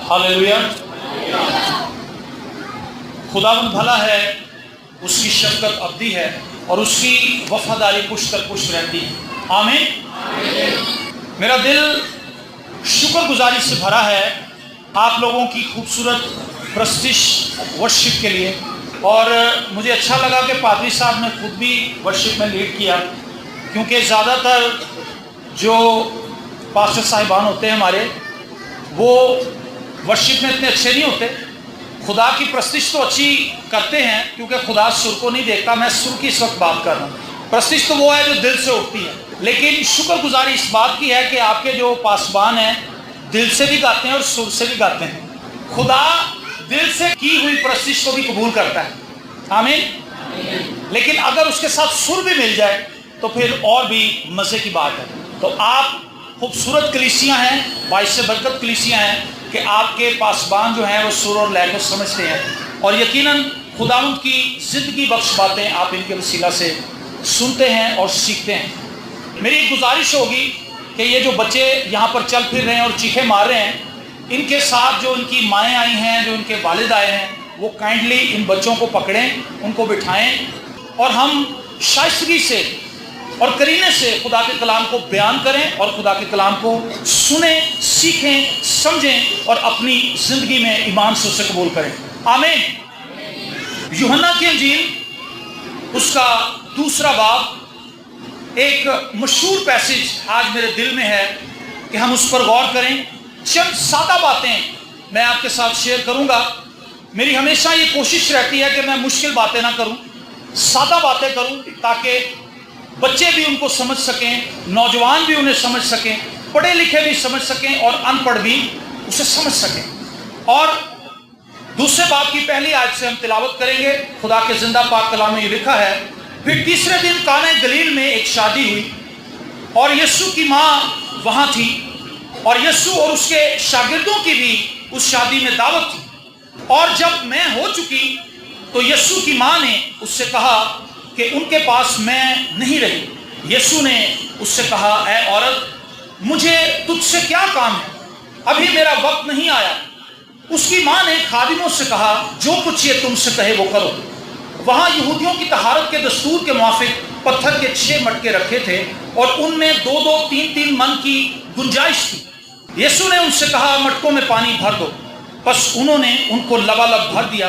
Hallelujah. खुदावंद भला है, उसकी शफकत अब्दी है और उसकी वफादारी पुश्त तक पुश्त रहती है। आमीन। मेरा दिल शुक्रगुजारी से भरा है आप लोगों की खूबसूरत प्रस्तिश वर्शिप के लिए, और मुझे अच्छा लगा कि पादरी साहब ने खुद भी वर्शिप में लीड किया, क्योंकि ज़्यादातर जो पास्टर साहिबान होते हैं हमारे, वो वर्शिप में इतने अच्छे नहीं होते। खुदा की प्रस्तिश तो अच्छी करते हैं, क्योंकि खुदा सुर को नहीं देखता। मैं सुर की इस वक्त बात कर रहा हूँ। प्रस्तिश तो वो है जो दिल से उठती है, लेकिन शुक्रगुजारी इस बात की है कि आपके जो पासबान हैं दिल से भी गाते हैं और सुर से भी गाते हैं। खुदा दिल से की हुई प्रस्तिश को भी कबूल करता है। आमीन। लेकिन अगर उसके साथ सुर भी मिल जाए तो फिर और भी मज़े की बात है। तो आप खूबसूरत कलीसियाँ हैं, बाइस बरकत कलीसियाँ हैं कि आपके पासबान जो हैं वो सुर और लय को समझते हैं, और यकीनन खुदावंद की ज़िंदगी बख्श बातें आप इनके वसीला से सुनते हैं और सीखते हैं। मेरी एक गुजारिश होगी कि ये जो बच्चे यहाँ पर चल फिर रहे हैं और चीखे मार रहे हैं, इनके साथ जो इनकी माएँ आई हैं, जो इनके वालिद आए हैं, वो काइंडली इन बच्चों को पकड़ें, उनको बिठाएं, और हम शाइस्तगी से और करीने से खुदा के कलाम को बयान करें और खुदा के कलाम को सुनें, सीखें, समझें और अपनी ज़िंदगी में ईमान से उसे कबूल करें। आमीन। यूहन्ना की इंजील उसका 2 बाब, एक मशहूर पैसेज आज मेरे दिल में है कि हम उस पर गौर करें। चंद सादा बातें मैं आपके साथ शेयर करूंगा। मेरी हमेशा ये कोशिश रहती है कि मैं मुश्किल बातें ना करूं, सादा बातें करूं, ताकि बच्चे भी उनको समझ सकें, नौजवान भी उन्हें समझ सकें, पढ़े लिखे भी समझ सकें और अनपढ़ भी उसे समझ सकें। और 2 बाब की पहली आयत से हम तिलावत करेंगे। खुदा के जिंदा पाक कलाम में ये लिखा है, फिर तीसरे दिन काना गलील में एक शादी हुई और यीशु की माँ वहाँ थी, और यीशु और उसके शागिर्दों की भी उस शादी में दावत थी। और जब मैं हो चुकी तो यीशु की माँ ने उससे कहा कि उनके पास मैं नहीं रही। यीशु ने उससे कहा, ऐ औरत, मुझे तुझसे क्या काम है, अभी मेरा वक्त नहीं आया। उसकी माँ ने खादिमों से कहा, जो कुछ ये तुमसे कहे वो करो। वहाँ यहूदियों की तहारत के दस्तूर के मुआफिक पत्थर के 6 मटके रखे थे और उनमें 2-2, 3-3 मन की गुंजाइश थी। यीशु ने उनसे कहा, मटकों में पानी भर दो। बस उन्होंने उनको लबालब भर दिया।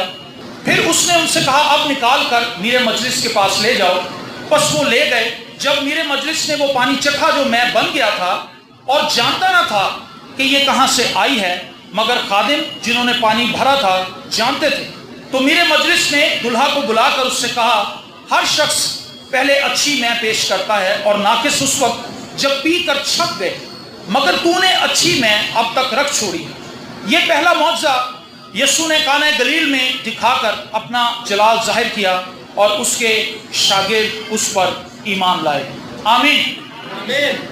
फिर उसने उनसे कहा, अब निकाल कर मीरे मजलिस के पास ले जाओ। बस वो ले गए। जब मीरे मजलिस ने वो पानी चखा जो मैं बन गया था और जानता ना था कि ये कहाँ से आई है, मगर खादिम जिन्होंने पानी भरा था जानते थे, तो मीरे मजलिस ने दुल्हा को बुलाकर उससे कहा, हर शख्स पहले अच्छी मैं पेश करता है और नाकिस उस वक्त जब पी कर छक गए, मगर तूने अच्छी मैं अब तक रख छोड़ी। ये पहला मौजज़ा यीशु ने काना गलील में दिखाकर अपना जलाल जाहिर किया और उसके शागिर्द उस पर ईमान लाए। आमीन। आमीन।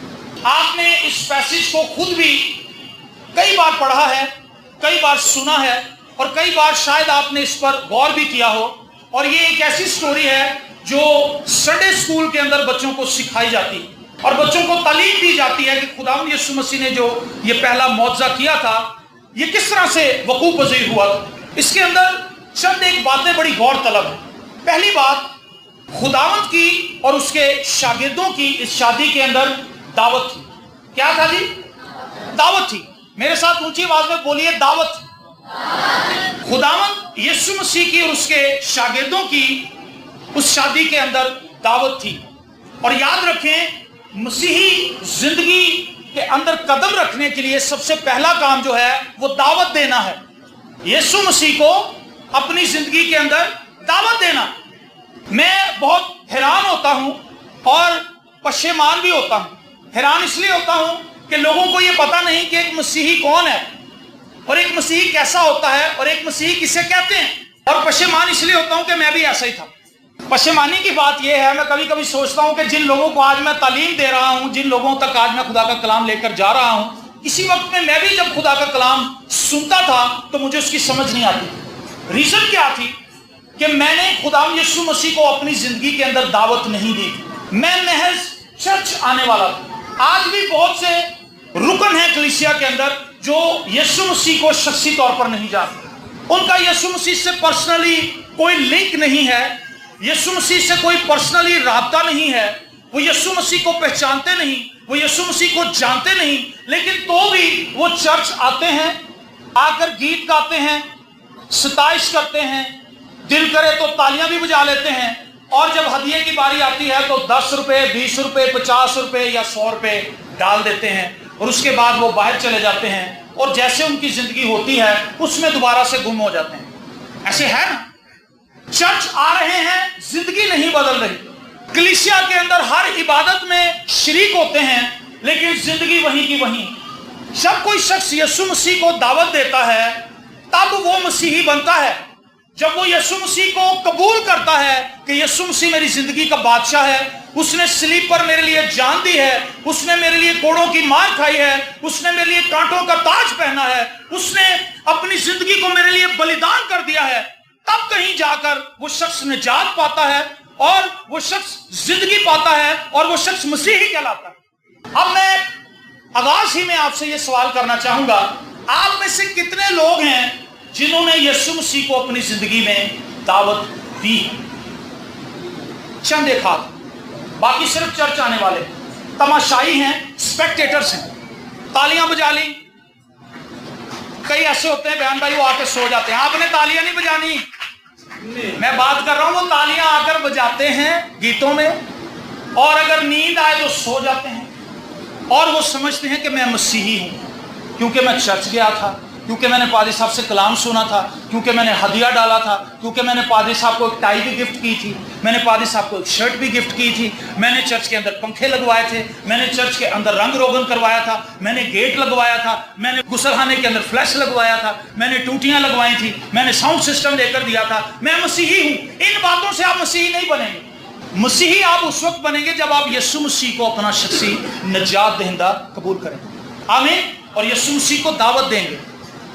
आपने इस पैसेज को खुद भी कई बार पढ़ा है, कई बार सुना है, और कई बार शायद आपने इस पर गौर भी किया हो। और ये एक ऐसी स्टोरी है जो संडे स्कूल के अंदर बच्चों को सिखाई जाती है और बच्चों को तालीम दी जाती है कि खुदावंद यीशु मसीह ने जो ये पहला मौजज़ा किया था, ये किस तरह से वकूफ़ पज़ीर हुआ। इसके अंदर चंद एक बातें बड़ी गौर तलब है। पहली बात, खुदावंद की और उसके शागिर्दों की इस शादी के अंदर दावत थी। क्या था जी? दावत थी। मेरे साथ ऊंची आवाज में बोलिए, दावत। खुदावंद यीशु मसीह की और उसके शागिर्दों की उस शादी के अंदर दावत थी। और याद रखें, मसीही जिंदगी के अंदर कदम रखने के लिए सबसे पहला काम जो है वो दावत देना है। यीशु मसीह को अपनी जिंदगी के अंदर दावत देना। मैं बहुत हैरान होता हूं और पशेमान भी होता हूं। हैरान इसलिए होता हूं कि लोगों को यह पता नहीं कि एक मसीही कौन है और एक मसीही कैसा होता है और एक मसीही किसे कहते हैं। और पशेमान इसलिए होता हूं कि मैं भी ऐसा ही था। पशेमानी की बात यह है, मैं कभी कभी सोचता हूं कि जिन लोगों को आज मैं तालीम दे रहा हूं, जिन लोगों तक आज मैं खुदा का कलाम लेकर जा रहा हूं, इसी वक्त में मैं भी जब खुदा का कलाम सुनता था तो मुझे उसकी समझ नहीं आती। रीजन क्या थी कि मैंने खुदा यीशु मसीह को अपनी जिंदगी के अंदर दावत नहीं दी। मैं महज चर्च आने वाला था। आज भी बहुत से रुकन हैं कलीसिया के अंदर जो यीशु मसीह को शख्सी तौर पर नहीं जानते। उनका यीशु मसीह से पर्सनली कोई लिंक नहीं है, यीशु मसीह से कोई पर्सनली राब्ता नहीं है, वो यीशु मसीह को पहचानते नहीं, वो यीशु मसीह को जानते नहीं, लेकिन तो भी वो चर्च आते हैं, आकर गीत गाते हैं, सताइश करते हैं, दिल करे तो तालियां भी बजा लेते हैं, और जब हदिये की बारी आती है तो 10 रुपए, 20 रुपए, 50 रुपए या 100 रुपए डाल देते हैं, और उसके बाद वो बाहर चले जाते हैं और जैसे उनकी जिंदगी होती है उसमें दोबारा से गुम हो जाते हैं। ऐसे है ना, चर्च आ रहे हैं, जिंदगी नहीं बदल रही। कलीसिया के अंदर हर इबादत में शरीक होते हैं, लेकिन जिंदगी वहीं की वहीं। जब कोई शख्स यीशु मसीह को दावत देता है तब वो मसीही बनता है। जब वो यीशु मसीह को कबूल करता है कि यीशु मसीह मेरी जिंदगी का बादशाह है, उसने सलीब पर मेरे लिए जान दी है, उसने मेरे लिए कोड़ों की मार खाई है, उसने मेरे लिए कांटों का ताज पहना है, उसने अपनी जिंदगी को मेरे लिए बलिदान कर दिया है, तब कहीं जाकर वो शख्स निजात पाता है और वो शख्स जिंदगी पाता है और वो शख्स मसीही कहलाता है। अब मैं आगाज ही में आपसे ये सवाल करना चाहूंगा, आप में से कितने लोग हैं जिन्होंने यीशु मसीह को अपनी जिंदगी में दावत दी? चंद एक हाथ, बाकी सिर्फ चर्च आने वाले, तमाशाई हैं, स्पेक्टेटर्स हैं, तालियां बजा ली। कई ऐसे होते हैं बहन भाई वो आके सो जाते हैं, आपने तालियां नहीं बजानी, मैं बात कर रहा हूं, वो तालियां आकर बजाते हैं गीतों में, और अगर नींद आए तो सो जाते हैं, और वो समझते हैं कि मैं मसीही हूं क्योंकि मैं चर्च गया था, क्योंकि मैंने पादरी साहब से कलाम सुना था, क्योंकि मैंने हदिया डाला था, क्योंकि मैंने पादरी साहब को एक टाई भी गिफ्ट की थी, मैंने पादरी साहब को एक शर्ट भी गिफ्ट की थी, मैंने चर्च के अंदर पंखे लगवाए थे, मैंने चर्च के अंदर रंग रोगन करवाया था, मैंने गेट लगवाया था, मैंने गुसलखाने के अंदर फ्लैश लगवाया था, मैंने टूटियां लगवाई थी, मैंने साउंड सिस्टम लेकर दिया था, मैं मसीही हूं। इन बातों से आप मसीही नहीं बनेंगे। मसीही आप उस वक्त बनेंगे जब आप यीशु मसीह को अपना शख्सी निजात दहिंदा कबूल करेंगे। आमीन। और यीशु मसीह को दावत देंगे।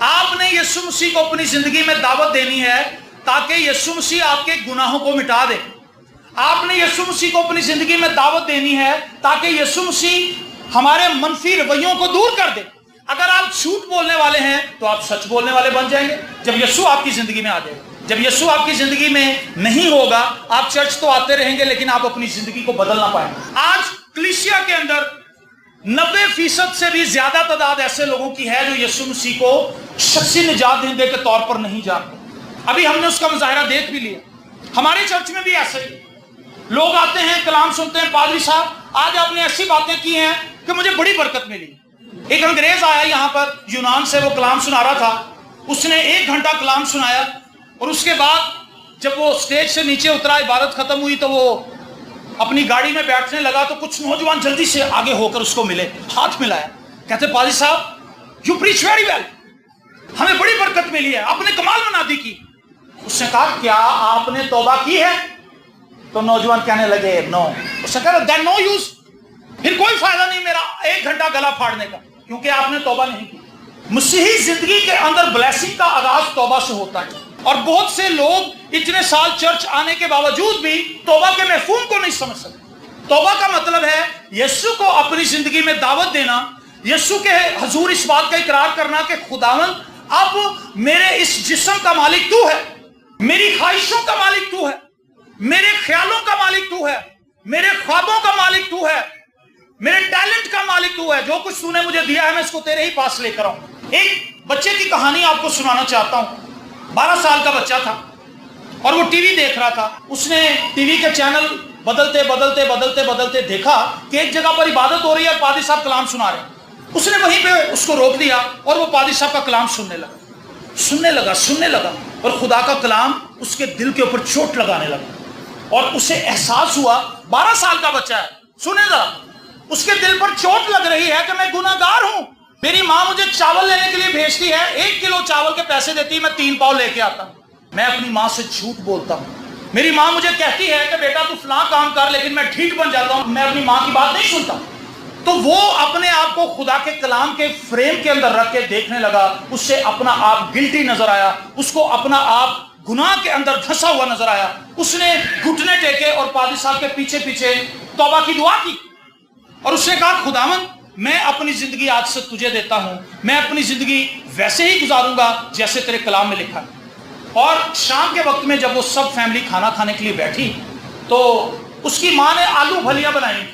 आपने यीशु मसीह को अपनी जिंदगी में दावत देनी है ताकि यीशु मसीह आपके गुनाहों को मिटा दे। आपने यीशु मसीह को अपनी जिंदगी में दावत देनी है ताकि यीशु मसीह हमारे मनफी रवैयों को दूर कर दे। अगर आप झूठ बोलने वाले हैं तो आप सच बोलने वाले बन जाएंगे जब यीशु आपकी जिंदगी में आ जाएगा। जब यीशु आपकी जिंदगी में नहीं होगा, आप चर्च तो आते रहेंगे लेकिन आप अपनी जिंदगी को बदल ना पाएंगे। आज कलीसिया के अंदर 90% से भी ज्यादा तादाद ऐसे लोगों की है जो यीशु मसीह को शख्सी निजात दहिंदे के तौर पर नहीं जानते। अभी हमने उसका मुजाहिरा देख भी लिया। हमारे चर्च में भी ऐसे ही लोग आते हैं, कलाम सुनते हैं, पादरी साहब आज आपने ऐसी बातें की हैं कि मुझे बड़ी बरकत मिली। एक अंग्रेज आया यहाँ पर यूनान से, वो कलाम सुना रहा था, उसने 1 घंटा कलाम सुनाया और उसके बाद जब वो स्टेज से नीचे उतरा, इबादत खत्म हुई, तो वो अपनी गाड़ी में बैठने लगा तो कुछ नौजवान जल्दी से आगे होकर उसको मिले, हाथ मिलाया, कहते पादरी साहब यू प्रीच वेरी वेल, हमें बड़ी बरकत मिली है, आपने कमाल मनादी की। उसने कहा क्या आपने तौबा की है? तो नौजवान कहने लगे नो। उसने कहा देन नो यूज, फिर कोई फायदा नहीं मेरा 1 घंटा गला फाड़ने का, क्योंकि आपने तौबा नहीं की। मसीही जिंदगी के अंदर ब्लेसिंग का आगाज तौबा से होता है, और बहुत से लोग इतने साल चर्च आने के बावजूद भी तौबा के मफहूम को नहीं समझ सकते। तौबा का मतलब है यीशु को अपनी जिंदगी में दावत देना, यीशु के हुजूर इस बात का इकरार करना कि खुदावंद अब मेरे इस जिस्म का मालिक तू है, मेरी ख्वाहिशों का मालिक तू है, मेरे ख्यालों का मालिक तू है, मेरे ख्वाबों का मालिक तू है, मेरे टैलेंट का मालिक तू है, जो कुछ तूने मुझे दिया है मैं इसको तेरे ही पास लेकर आऊं। एक बच्चे की कहानी आपको सुनाना चाहता हूं। 12 साल का बच्चा था और वो टीवी देख रहा था। उसने टीवी के चैनल बदलते बदलते बदलते बदलते देखा कि एक जगह पर इबादत हो रही है और पादरी साहब कलाम सुना रहे हैं। उसने वहीं पे उसको रोक दिया और वो पादरी साहब का कलाम सुनने लगा और खुदा का कलाम उसके दिल के ऊपर चोट लगाने लगा और उसे एहसास हुआ, 12 साल का बच्चा है, सुनेगा, उसके दिल पर चोट लग रही है कि मैं गुनाहगार हूं। मेरी माँ मुझे चावल लेने के लिए भेजती है, 1 किलो चावल के पैसे देती है, मैं 3 पाव लेके आता हूं। मैं अपनी माँ से झूठ बोलता हूं। मेरी माँ मुझे कहती है कि बेटा तू फलां काम कर, लेकिन मैं ठीक बन जाता हूं, मैं अपनी माँ की बात नहीं सुनता। तो वो अपने आप को खुदा के कलाम के फ्रेम के अंदर रख के देखने लगा, उससे अपना आप गिल्टी नजर आया, उसको अपना आप गुनाह के अंदर धंसा हुआ नजर आया। उसने घुटने टेके और पादी साहब के पीछे पीछे तौबा की दुआ की और उसने कहा, खुदावन मैं अपनी जिंदगी आज से तुझे देता हूं, मैं अपनी जिंदगी वैसे ही गुजारूंगा जैसे तेरे कलाम में लिखा है। और शाम के वक्त में जब वो सब फैमिली खाना खाने के लिए बैठी तो उसकी माँ ने आलू फलियां बनाई।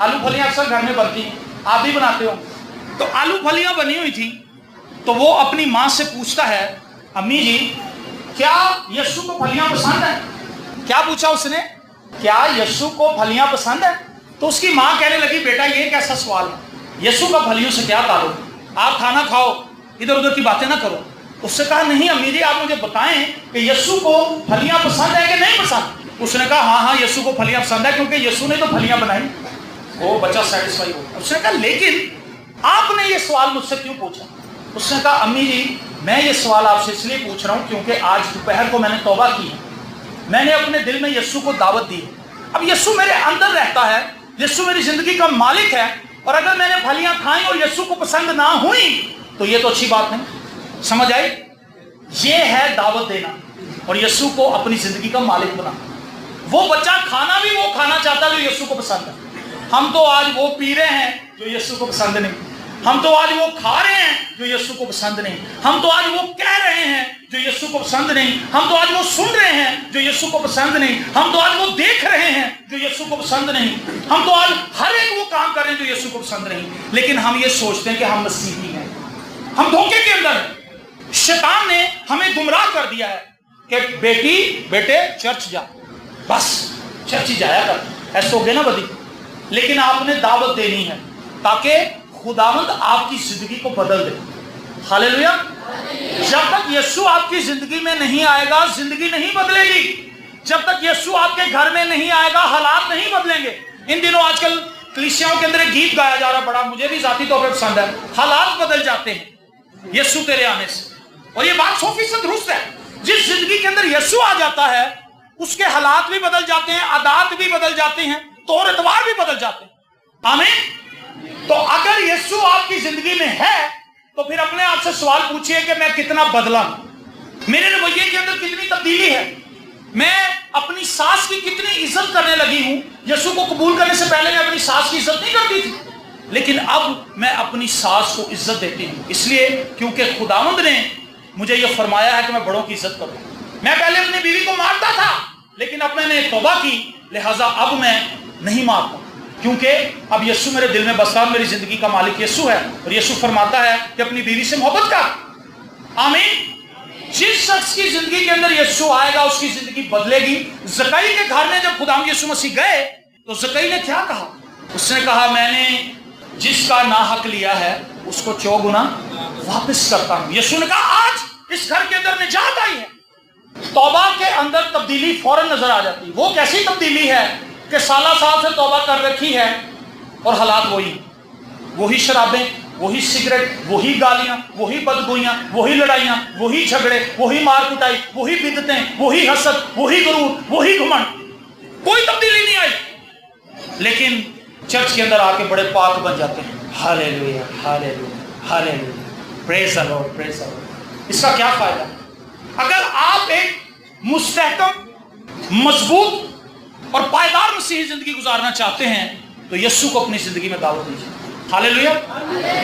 आलू फलियां अक्सर घर में बनती हैं, आप भी बनाते हो। तो आलू फलियां बनी हुई थी तो वो अपनी माँ से पूछता है, अम्मी जी क्या यीशु को फलियां पसंद है? क्या पूछा उसने, क्या यीशु को फलियां पसंद है? तो उसकी माँ कहने लगी, बेटा ये कैसा सवाल है, यीशु का फलियों से क्या ताल्लुक, आप खाना खाओ, इधर उधर की बातें ना करो। उससे कहा, नहीं अम्मी जी आप मुझे बताएं कि यीशु को फलियां पसंद है कि नहीं पसंद? उसने कहा, हाँ हाँ यीशु को फलियां पसंद है क्योंकि यीशु ने तो फलियां बनाई। वो बच्चा सेटिस्फाई हो। उसने कहा, लेकिन आपने ये सवाल मुझसे क्यों पूछा? उसने कहा, अम्मी जी मैं ये सवाल आपसे इसलिए पूछ रहा हूँ क्योंकि आज दोपहर को मैंने तौबा की है, मैंने अपने दिल में यीशु को दावत दी है। अब यीशु मेरे अंदर रहता है, यीशु मेरी जिंदगी का मालिक है, और अगर मैंने फलियां खाई और यीशु को पसंद ना हुई तो ये तो अच्छी बात नहीं। समझ आई? ये है दावत देना और यीशु को अपनी जिंदगी का मालिक बनाना। वो बच्चा खाना भी वो खाना चाहता है जो यीशु को पसंद है। हम तो आज वो पी रहे हैं जो यीशु को पसंद नहीं, हम तो आज वो खा रहे हैं जो यीशु को पसंद नहीं, हम तो आज वो कह रहे हैं जो यीशु को पसंद नहीं, हम तो आज वो सुन रहे हैं जो यीशु को पसंद नहीं, हम तो आज वो देख रहे हैं जो यीशु को पसंद नहीं, हम तो आज हर एक वो काम कर रहे हैं जो यीशु को पसंद नहीं। लेकिन हम ये सोचते हैं कि हम मसीही हैं, हम धोखे के अंदर हैं। शैतान ने हमें गुमराह कर दिया है कि बेटे चर्च जा, बस चर्च ही जाया कर, ऐसे हो गए ना बदी। लेकिन आपने दावत देनी है ताकि खुदावंद आपकी जिंदगी को बदल दे। हालेलुया। जब तक यीशु आपकी जिंदगी में नहीं आएगा जिंदगी नहीं बदलेगी। जब तक यीशु आपके घर में नहीं आएगा हालात नहीं बदलेंगे। इन दिनों आजकल कलीसियाओं के अंदर एक गीत गाया जा रहा, बड़ा मुझे भी जाती तौर पर पसंद है, हालात बदल जाते हैं यीशु तेरे आने से। और ये बात 100% दुरुस्त है। जिस जिंदगी के अंदर यीशु आ जाता है उसके हालात भी बदल जाते हैं, आदात भी बदल जाते हैं, तौर एतबार भी बदल जाते हैं। आमीन। तो अगर यीशु आपकी जिंदगी में है तो फिर अपने आप से सवाल पूछिए कि मैं कितना बदला हूं, मेरे रवैये के अंदर कितनी तब्दीली है, मैं अपनी सास की कितनी इज्जत करने लगी हूं। यीशु को कबूल करने से पहले मैं अपनी सास की इज्जत नहीं करती थी, लेकिन अब मैं अपनी सास को इज्जत देती हूं, इसलिए क्योंकि खुदावंद ने मुझे यह फरमाया है कि मैं बड़ों की इज्जत करूं। मैं पहले अपनी बीवी को मारता था लेकिन अब मैंने तौबा की, लिहाजा अब मैं नहीं मारता, क्योंकि अब यीशु मेरे दिल में बसा, मेरी जिंदगी का मालिक यीशु है। और यीशु फरमाता है कि अपनी बीवी से मोहब्बत कर। आमीन। जिस शख्स की जिंदगी के अंदर यीशु आएगा उसकी जिंदगी बदलेगी। जकई के घर में जब खुदावंद यीशु मसीह गए तो जकई ने क्या कहा? उसने कहा, मैंने जिसका नाहक लिया है उसको 4 गुना वापस करता हूं। यीशु ने कहा, आज इस घर के अंदर निजात आई है। तौबा के अंदर तब्दीली फौरन नजर आ जाती है। वो कैसी तब्दीली है कि साल से तौबा कर रखी है और हालात वही शराबें, वही सिगरेट, वही गालियां, वही बदगोइयां, वही लड़ाइयां, वही झगड़े, वही मार कुटाई, वही बिदतें, वही हसद, वही गुरूर, वही घमंड, कोई तब्दीली नहीं आई। लेकिन चर्च के अंदर आके बड़े पाक बन जाते हैं। Hallelujah, hallelujah, hallelujah, praise the Lord, praise the Lord. इसका क्या फायदा? अगर आप एक मुस्तहकम, मजबूत और पायदार मसीही जिंदगी गुजारना चाहते हैं तो यीशु को अपनी जिंदगी में दावत दीजिए। हालेलुया।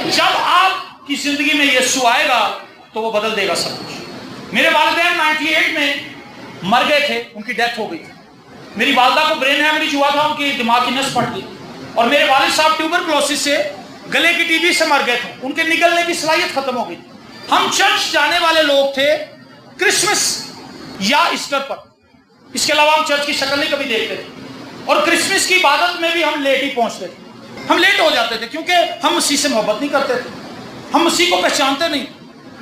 जब आपकी जिंदगी में यीशु आएगा तो वो बदल देगा सब कुछ। मेरे वालिदैन 98 में मर गए थे, उनकी डेथ हो गई थी। मेरी वालदा को ब्रेन हैमरेज हुआ था, उनकी दिमाग की नस फट गई। और मेरे वालिद साहब ट्यूबरकुलोसिस से, गले की टीबी से मर गए थे, उनके निकलने की सलाहियत खत्म हो गई। हम चर्च जाने वाले लोग थे क्रिसमस या ईस्टर पर, इसके अलावा हम चर्च की शक्ल नहीं कभी देखते थे। और क्रिसमस की इबादत में भी हम लेट ही पहुंचते थे, हम लेट हो जाते थे क्योंकि हम मसीह से मोहब्बत नहीं करते थे, हम मसीह को पहचानते नहीं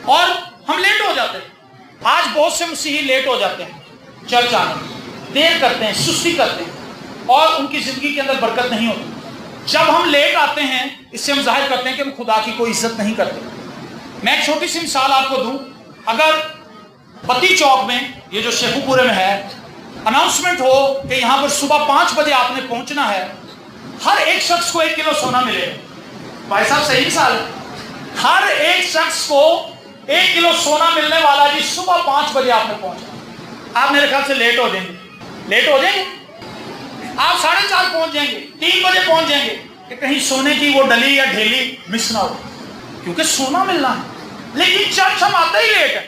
और हम लेट हो जाते थे। आज बहुत से मसीही लेट हो जाते हैं, चर्च आने में देर करते हैं, सुस्ती करते हैं और उनकी जिंदगी के अंदर बरकत नहीं होती। जब हम लेट आते हैं इससे हम जाहिर करते हैं कि हम खुदा की कोई इज्जत नहीं करते। मैं एक छोटी सी मिसाल आपको दूं। अगर बत्ती चौक में, ये जो शेखुपुरे में है, अनाउंसमेंट हो कि यहां पर सुबह 5 बजे आपने पहुंचना है, हर एक शख्स को 1 किलो सोना मिलेगा। भाई साहब सही मिसाल है। हर एक शख्स को 1 किलो सोना मिलने वाला जी सुबह 5 बजे आपने पहुंचा। आप मेरे ख्याल से लेट हो जाएंगे, आप 4:30 पहुंच जाएंगे, 3 बजे पहुंच जाएंगे कि कहीं सोने की वो डली या ढेली मिस ना हो, क्योंकि सोना मिलना है। लेकिन चर्च हम आते ही लेट है।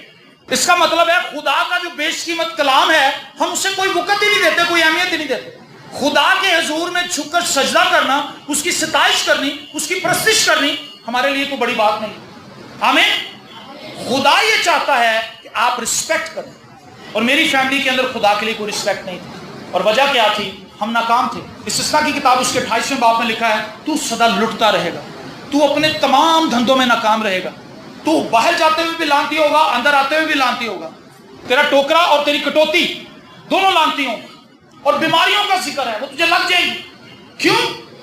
इसका मतलब है खुदा का जो बेशकीमत कलाम है हम उसे कोई वक़्त ही नहीं देते, कोई अहमियत ही नहीं देते। खुदा के हुजूर में झुककर सजदा करना, उसकी सताइश करनी, उसकी प्रस्तिश करनी हमारे लिए तो बड़ी बात नहीं। आमीन। खुदा ये चाहता है कि आप रिस्पेक्ट करें, और मेरी फैमिली के अंदर खुदा के लिए कोई रिस्पेक्ट नहीं थी। और वजह क्या थी? हम नाकाम थे। इस्तिस्ना की किताब उसके 28वें बाब में लिखा है, तू सदा लुटता रहेगा, तू अपने तमाम धंधों में नाकाम रहेगा, तू बाहर जाते हुए भी लानती होगा, अंदर आते हुए भी लानती होगा, तेरा टोकरा और तेरी कटौती दोनों लानती होंगे, और बीमारियों का जिक्र है वो तुझे लग जाएगी। क्यों?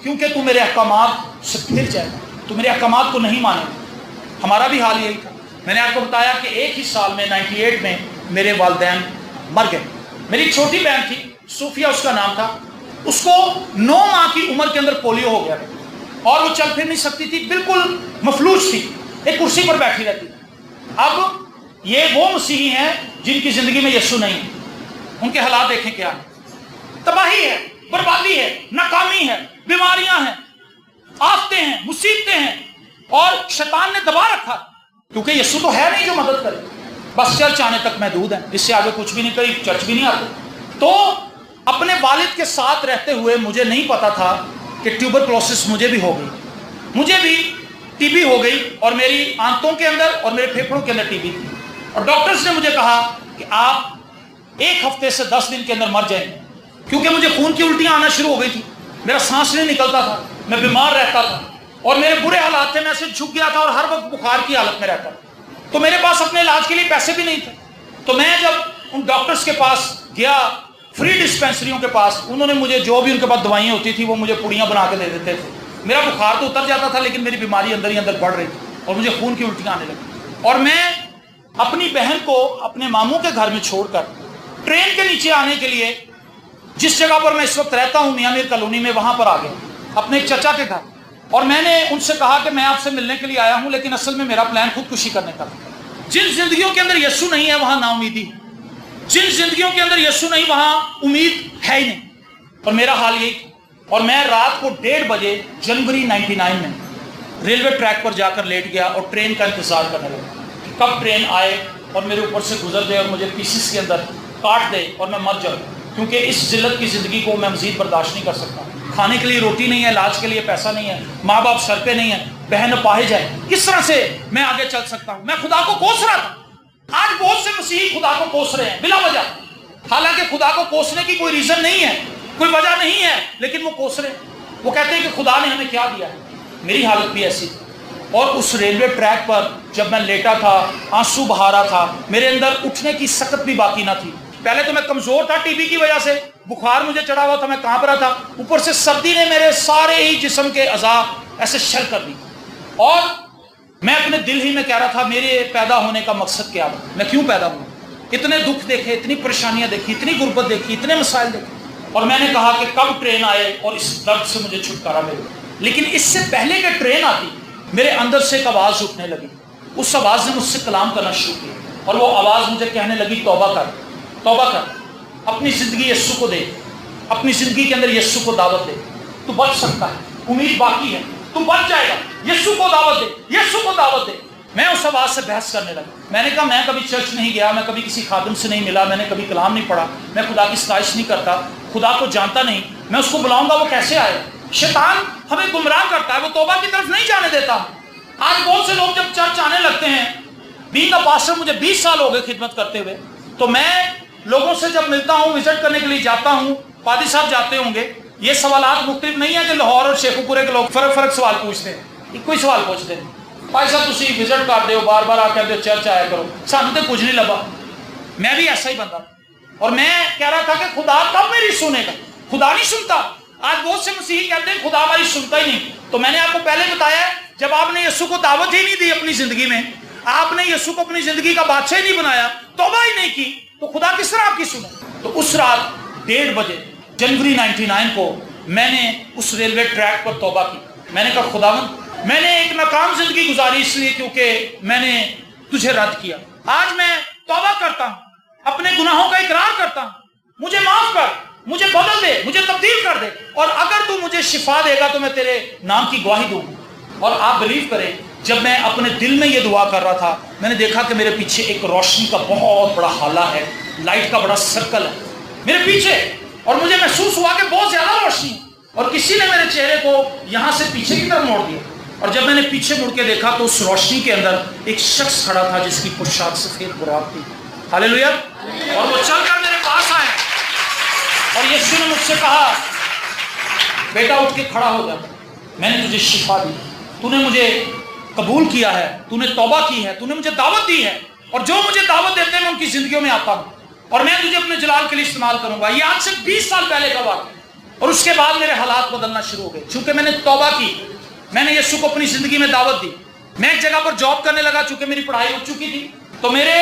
क्योंकि तू मेरे अहकामात से फिर जाएगा, तू मेरे अहकामात को नहीं मानेगा। हमारा भी हाल यही था। मैंने आपको बताया कि एक ही साल में 98 में मेरे वालिदैन मर गए। मेरी छोटी बहन थी, सूफिया उसका नाम था, उसको 9 माह की उम्र के अंदर पोलियो हो गया और वो चल फिर नहीं सकती थी, बिल्कुल मफलूज थी, एक कुर्सी पर बैठी रहती थी। अब ये वो मसीही हैं जिनकी जिंदगी में यीशु नहीं है। उनके हालात देखें क्या है, तबाही है, बर्बादी है, नाकामी है, बीमारियां हैं, आफतें हैं, मुसीबतें हैं, और शैतान ने दबा रखा, क्योंकि यीशु तो है नहीं जो मदद करे। बस चर्च आने तक महदूद है, इससे आगे कुछ भी नहीं करी, चर्च भी नहीं आते। तो अपने वालिद के साथ रहते हुए मुझे नहीं पता था कि ट्यूबरक्लोसिस मुझे भी हो गई, मुझे भी टीबी हो गई, और मेरी आंतों के अंदर और मेरे फेफड़ों के अंदर टीबी थी। और डॉक्टर्स ने मुझे कहा कि आप 1 हफ्ते से 10 दिन के अंदर मर जाएंगे, क्योंकि मुझे खून की उल्टियां आना शुरू हो गई थी, मेरा सांस नहीं निकलता था, मैं बीमार रहता था, और मेरे बुरे हालात थे, मैं ऐसे झुक गया था और हर वक्त बुखार की हालत में रहता था। तो मेरे पास अपने इलाज के लिए पैसे भी नहीं थे। तो मैं जब उन डॉक्टर्स के पास गया, फ्री डिस्पेंसरियों के पास, उन्होंने मुझे जो भी उनके पास दवाइयाँ होती थी वो मुझे पुड़ियाँ बना के दे देते थे। मेरा बुखार तो उतर जाता था, लेकिन मेरी बीमारी अंदर ही अंदर बढ़ रही थी और मुझे खून की उल्टियाँ आने लगी। और मैं अपनी बहन को अपने मामू के घर में छोड़कर ट्रेन के नीचे आने के लिए, जिस जगह पर मैं इस वक्त रहता हूँ मियाँ मीर कॉलोनी में, वहाँ पर आ गया, अपने एक चचा के घर। और मैंने उनसे कहा कि मैं आपसे मिलने के लिए आया हूँ, लेकिन असल में मेरा प्लान खुदकुशी करने का था। जिन जिंदगियों के अंदर यीशु नहीं है वहाँ नाउमीदी है, जिन जिंदगियों के अंदर यीशु नहीं वहाँ उम्मीद है ही नहीं। और मेरा हाल यही था। और मैं रात को 1:30 बजे जनवरी 99 में रेलवे ट्रैक पर जाकर लेट गया और ट्रेन का इंतजार करने लगा, कब ट्रेन आए और मेरे ऊपर से गुजर दे और मुझे पीसेस के अंदर काट दे और मैं मर जाऊँ, क्योंकि इस जिल्लत की ज़िंदगी को मैं मज़ीद बर्दाश्त नहीं कर सकता। खाने के लिए रोटी नहीं है, इलाज के लिए पैसा नहीं है, माँ बाप सर पे नहीं है, बहन अपाहिज है, किस तरह से मैं आगे चल सकता हूँ? मैं खुदा को कोस रहा था। आज बहुत से मसीही खुदा को कोस रहे हैं बिला वजह, हालांकि खुदा को कोसने की कोई रीज़न नहीं है, कोई वजह नहीं है, लेकिन वो कोस रहे हैं। वो कहते हैं कि खुदा ने हमें क्या दिया है। मेरी हालत भी ऐसी थी। और उस रेलवे ट्रैक पर जब मैं लेटा था, आंसू बहा रहा था, मेरे अंदर उठने की सकत भी बाकी ना थी। पहले तो मैं कमज़ोर था टीबी की वजह से, बुखार मुझे चढ़ा हुआ था, मैं कांप रहा था, ऊपर से सर्दी ने मेरे सारे ही जिस्म के अज़ा ऐसे शल कर दी। और मैं अपने दिल ही में कह रहा था, मेरे पैदा होने का मकसद क्या था, मैं क्यों पैदा हुआ? इतने दुख देखे, इतनी परेशानियां देखी, इतनी गुर्बत देखी, इतने मसाइल देखे, और मैंने कहा कि कब ट्रेन आए और इस दर्द से मुझे छुटकारा मिले। लेकिन इससे पहले कि ट्रेन आती, मेरे अंदर से एक आवाज़ उठने लगी। उस आवाज़ ने मुझसे कलाम करना शुरू किया, और वो आवाज़ मुझे कहने लगी, तौबा कर, तौबा कर, अपनी ज़िंदगी यीशु को दे, अपनी ज़िंदगी के अंदर यीशु को दावत दे, तू बच सकता है, उम्मीद बाकी है, तू बच जाएगा, यीशु को दावत दे, यीशु को दावत दे। मैं उस आवाज़ से बहस करने लगा। मैंने कहा, मैं कभी चर्च नहीं गया, मैं कभी किसी खादिम से नहीं मिला, मैंने कभी कलाम नहीं पढ़ा, मैं खुदा की सताइश नहीं करता, खुदा को जानता नहीं, मैं उसको बुलाऊंगा वो कैसे आए? शैतान हमें गुमराह करता है, वो तौबा की तरफ नहीं जाने देता। आज बहुत से लोग जब चर्च आने लगते हैं, बीइंग अ पास्टर, मुझे 20 साल हो गए खिदमत करते हुए, तो मैं लोगों से जब मिलता हूँ, विजिट करने के लिए जाता हूँ, पादी साहब जाते होंगे, ये सवालात मुख्तलिफ नहीं है कि लाहौर और शेखुपुरे के लोग फर्क सवाल पूछते हैं, एक ही सवाल पूछते हैं, भाई साहब तुसी विजिट कर दो, बार बार आकर दो, चर्च आया करो, सानू तो कुछ नहीं लगा। मैं भी ऐसा ही बंदा, और मैं कह रहा था कि खुदा कब मेरी सुनेगा? खुदा नहीं सुनता। आज बहुत से मसीही कहते हैं खुदा हमारी सुनता ही नहीं। तो मैंने आपको पहले बताया, जब आपने यीशु को दावत ही नहीं दी अपनी जिंदगी में, आपने यीशु को अपनी जिंदगी का बादशाह ही नहीं बनाया, तौबा ही नहीं की, तो खुदा किस तरह आपकी सुने? तो उस रात 1:30 बजे जनवरी 99 को मैंने उस रेलवे ट्रैक पर तौबा की। मैंने कहा, खुदावंद میں نے ایک ناکام زندگی گزاری اس لیے کیونکہ میں نے تجھے رد کیا. آج میں توبہ کرتا ہوں, اپنے گناہوں کا اقرار کرتا ہوں, مجھے معاف کر, مجھے بدل دے, مجھے تبدیل کر دے, اور اگر تو مجھے شفا دے گا تو میں تیرے نام کی گواہی دوں گا. اور آپ بلیو کریں, جب میں اپنے دل میں یہ دعا کر رہا تھا, میں نے دیکھا کہ میرے پیچھے ایک روشنی کا بہت بڑا حالہ ہے, لائٹ کا بڑا سرکل ہے میرے پیچھے, اور مجھے محسوس ہوا کہ بہت زیادہ روشنی ہے, اور کسی نے میرے چہرے کو یہاں سے پیچھے کی طرف موڑ دیا. اور جب میں نے پیچھے مڑ کے دیکھا تو اس روشنی کے اندر ایک شخص کھڑا تھا جس کی پوشاک سفید براق تھی. ہاللیلویا. اور وہ چل کر میرے پاس آئے اور یسوع نے مجھ سے کہا, بیٹا اٹھ کے کھڑا ہو جا, میں نے تجھے شفا دی, تو نے مجھے قبول کیا ہے, تو نے توبہ کی ہے, تو نے مجھے دعوت دی ہے, اور جو مجھے دعوت دیتے ہیں میں ان کی زندگیوں میں آتا ہوں, اور میں تجھے اپنے جلال کے لیے استعمال کروں گا. یہ آج سے 20 سال پہلے کا واقعہ, اور اس کے بعد میرے حالات بدلنا شروع ہو گئے چونکہ میں نے توبہ کی, میں نے یسوع کو اپنی زندگی میں دعوت دی. میں ایک جگہ پر جاب کرنے لگا چونکہ میری پڑھائی ہو چکی تھی, تو میرے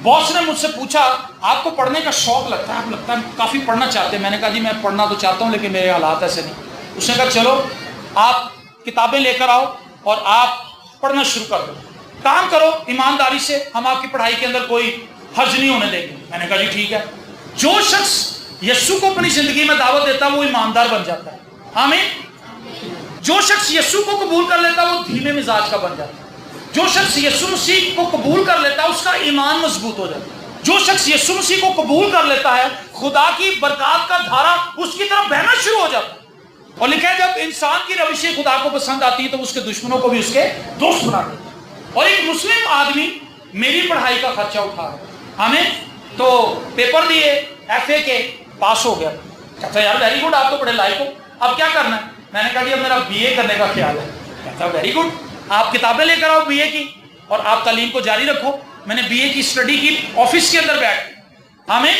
باس نے مجھ سے پوچھا, آپ کو پڑھنے کا شوق لگتا ہے, آپ لگتا ہے کافی پڑھنا چاہتے ہیں. میں نے کہا جی میں پڑھنا تو چاہتا ہوں لیکن میرے حالات ایسے نہیں. اس نے کہا چلو آپ کتابیں لے کر آؤ اور آپ پڑھنا شروع کر دو, کام کرو ایمانداری سے, ہم آپ کی پڑھائی کے اندر کوئی حرج نہیں ہونے دیں گے. میں نے کہا جی ٹھیک ہے. جو شخص یسوع کو اپنی زندگی میں دعوت دیتا ہے وہ ایماندار بن جاتا ہے. آمین. جو شخص یسوع کو قبول کر لیتا ہے وہ دھیمے مزاج کا بن جاتا ہے. جو شخص یسوع مسیح کو قبول کر لیتا ہے اس کا ایمان مضبوط ہو جاتا ہے. جو شخص یسوع مسیح کو قبول کر لیتا ہے خدا کی برکات کا دھارا اس کی طرف بہنا شروع ہو جاتا ہے. اور لکھا ہے جب انسان کی روشیں خدا کو پسند آتی ہیں تو اس کے دشمنوں کو بھی اس کے دوست بنا دیتا ہے. اور ایک مسلم آدمی میری پڑھائی کا خرچہ اٹھا رہا ہے. ہمیں تو پیپر دیے, ایف اے کے, پاس ہو گیا. کہتا یار ویری گڈ, آپ تو بڑے لائق ہو, اب کیا کرنا ہے؟ میں نے کہا جی اب میرا بی اے کرنے کا خیال ہے. کہتا ویری گڈ, آپ کتابیں لے کر آؤ بی اے کی اور آپ تعلیم کو جاری رکھو. میں نے بی اے کی اسٹڈی کی آفس کے اندر بیٹھ کے, ہمیں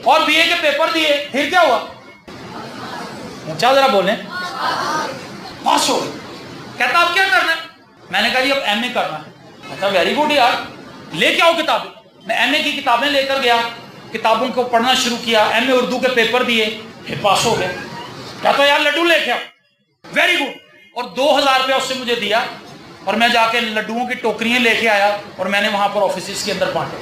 اور بی اے کے پیپر دیے. پھر کیا ہوا؟ اچھا ذرا بولیں. پاس ہو گئے. کہتا اب کیا کرنا ہے؟ میں نے کہا جی اب ایم اے کرنا ہے. کہتا ویری گڈ یار, لے کے آؤ کتابیں. میں ایم اے کی کتابیں لے کر گیا, کتابوں کو پڑھنا شروع کیا, ایم اے اردو کے پیپر دیے, پھر پاس ہو گئے. کہتا یار لڈو لے کے آؤ. Very good. اور 2000 روپیہ اس سے مجھے دیا اور میں جا کے لڈوؤں کی ٹوکریاں لے کے آیا اور میں نے وہاں پر آفیسز کے اندر بانٹے.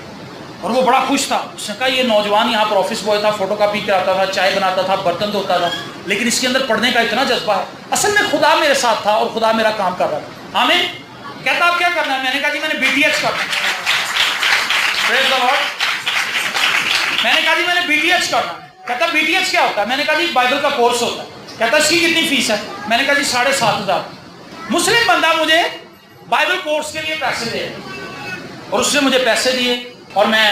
اور وہ بڑا خوش تھا. اس نے کہا یہ نوجوان یہاں پر آفس بوائے تھا, فوٹو کاپی کراتا تھا, چائے بناتا تھا, برتن دھوتا تھا, لیکن اس کے اندر پڑھنے کا اتنا جذبہ ہے. اصل میں خدا میرے ساتھ تھا اور خدا میرا کام کر رہا تھا. آمین. کہتا آپ کیا کرنا ہے؟ میں نے کہا جی میں نے بی ٹی ایچ کرنا ہے. پریز دی لارڈ. میں نے کہا جی میں نے بی ٹی ایچ کرنا ہے. کہتا بی ٹی ایچ کیا ہوتا ہے؟ میں نے کہا جی بائبل کا کورس ہوتا ہے. کہتا اس کی کتنی فیس ہے؟ میں نے کہا جی 7,500. مسلم بندہ مجھے بائبل کورس کے لیے پیسے دے, اور اس نے مجھے پیسے دیے اور میں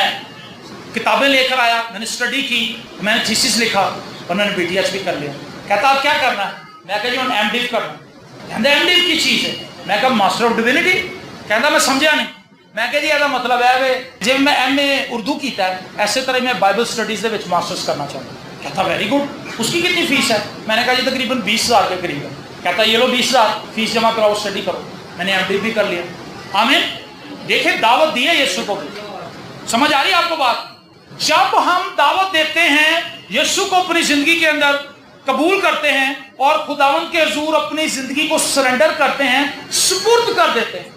کتابیں لے کر آیا, میں نے اسٹڈی کی, میں نے تھیسس لکھا اور میں نے بی ٹی ایچ بھی کر لیا. کہتا آپ کیا کرنا ہے؟ میں کہا جی میں ایم ڈی کرنا ہے. کہتا ایم ڈی کی چیز ہے. میں کہا ماسٹر آف ڈیوینٹی. کہتا میں سمجھا نہیں. میں کہا جی ایسا مطلب ہے جب میں ایم اے اردو کیتا ہے ایسے طرح میں بائبل اسٹڈیز دے وچ ماسٹرز کرنا چاہتا ہوں. کہتا ویری گڈ. اس کی کتنی فیس ہے؟ میں نے کہا جی تقریباً 20,000 کے قریب ہے. کہتا یہ لو 20,000 فیس جمع کراؤ, اسٹڈی کرو. میں نے ایم ڈی بھی کر لیا. آمین. دیکھیں دعوت دی ہے یسوع کو بھی. سمجھ آ رہی ہے آپ کو بات؟ جب ہم دعوت دیتے ہیں, یسوع کو اپنی زندگی کے اندر قبول کرتے ہیں اور خداوند کے حضور اپنی زندگی کو سرنڈر کرتے ہیں, سپرد کر دیتے ہیں,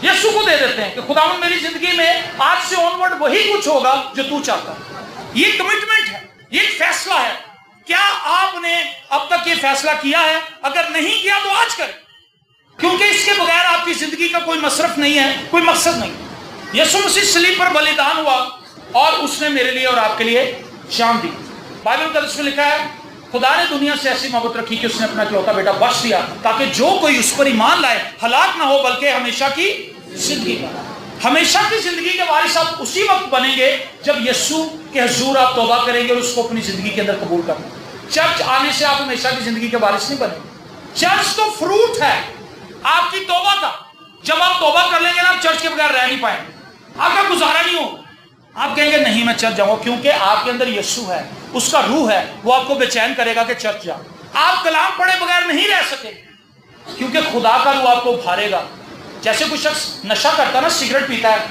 یسوع کو دے دیتے ہیں کہ خداوند میری زندگی میں آج سے آنورڈ وہی کچھ ہوگا جو تو چاہتا ہے. یہ کمٹمنٹ ہے, یہ ایک فیصلہ ہے. کیا آپ نے اب تک یہ فیصلہ کیا ہے؟ اگر نہیں کیا تو آج کریں, کیونکہ اس کے بغیر آپ کی زندگی کا کوئی مصرف نہیں ہے, کوئی مقصد نہیں. یسوع مسیح صلیب پر بلیدان ہوا اور اس نے میرے لیے اور آپ کے لیے جان دی. بائبل مقدس میں لکھا ہے خدا نے دنیا سے ایسی محبت رکھی کہ اس نے اپنا اکلوتا بیٹا بخش دیا تاکہ جو کوئی اس پر ایمان لائے ہلاک نہ ہو بلکہ ہمیشہ کی زندگی کا. ہمیشہ کی زندگی کے وارث آپ اسی وقت بنیں گے جب یسوع کے حضور آپ توبہ کریں گے اور اس کو اپنی زندگی کے اندر قبول کریں. چرچ آنے سے آپ ہمیشہ کی زندگی کے وارث نہیں بنیں گے. چرچ تو فروٹ ہے آپ کی توبہ کا. جب آپ توبہ کر لیں گے نا آپ چرچ کے بغیر رہ نہیں پائیں گے, آپ کا گزارا نہیں ہوگا. آپ کہیں گے نہیں میں چرچ جاؤں گا, کیونکہ آپ کے اندر یسوع ہے, اس کا روح ہے, وہ آپ کو بے چین کرے گا کہ چرچ جاؤ. آپ کلام پڑھے بغیر نہیں رہ سکے کیونکہ خدا کا روح آپ کو بھارے گا. جیسے کوئی شخص نشہ کرتا ہے نا, سگریٹ پیتا ہے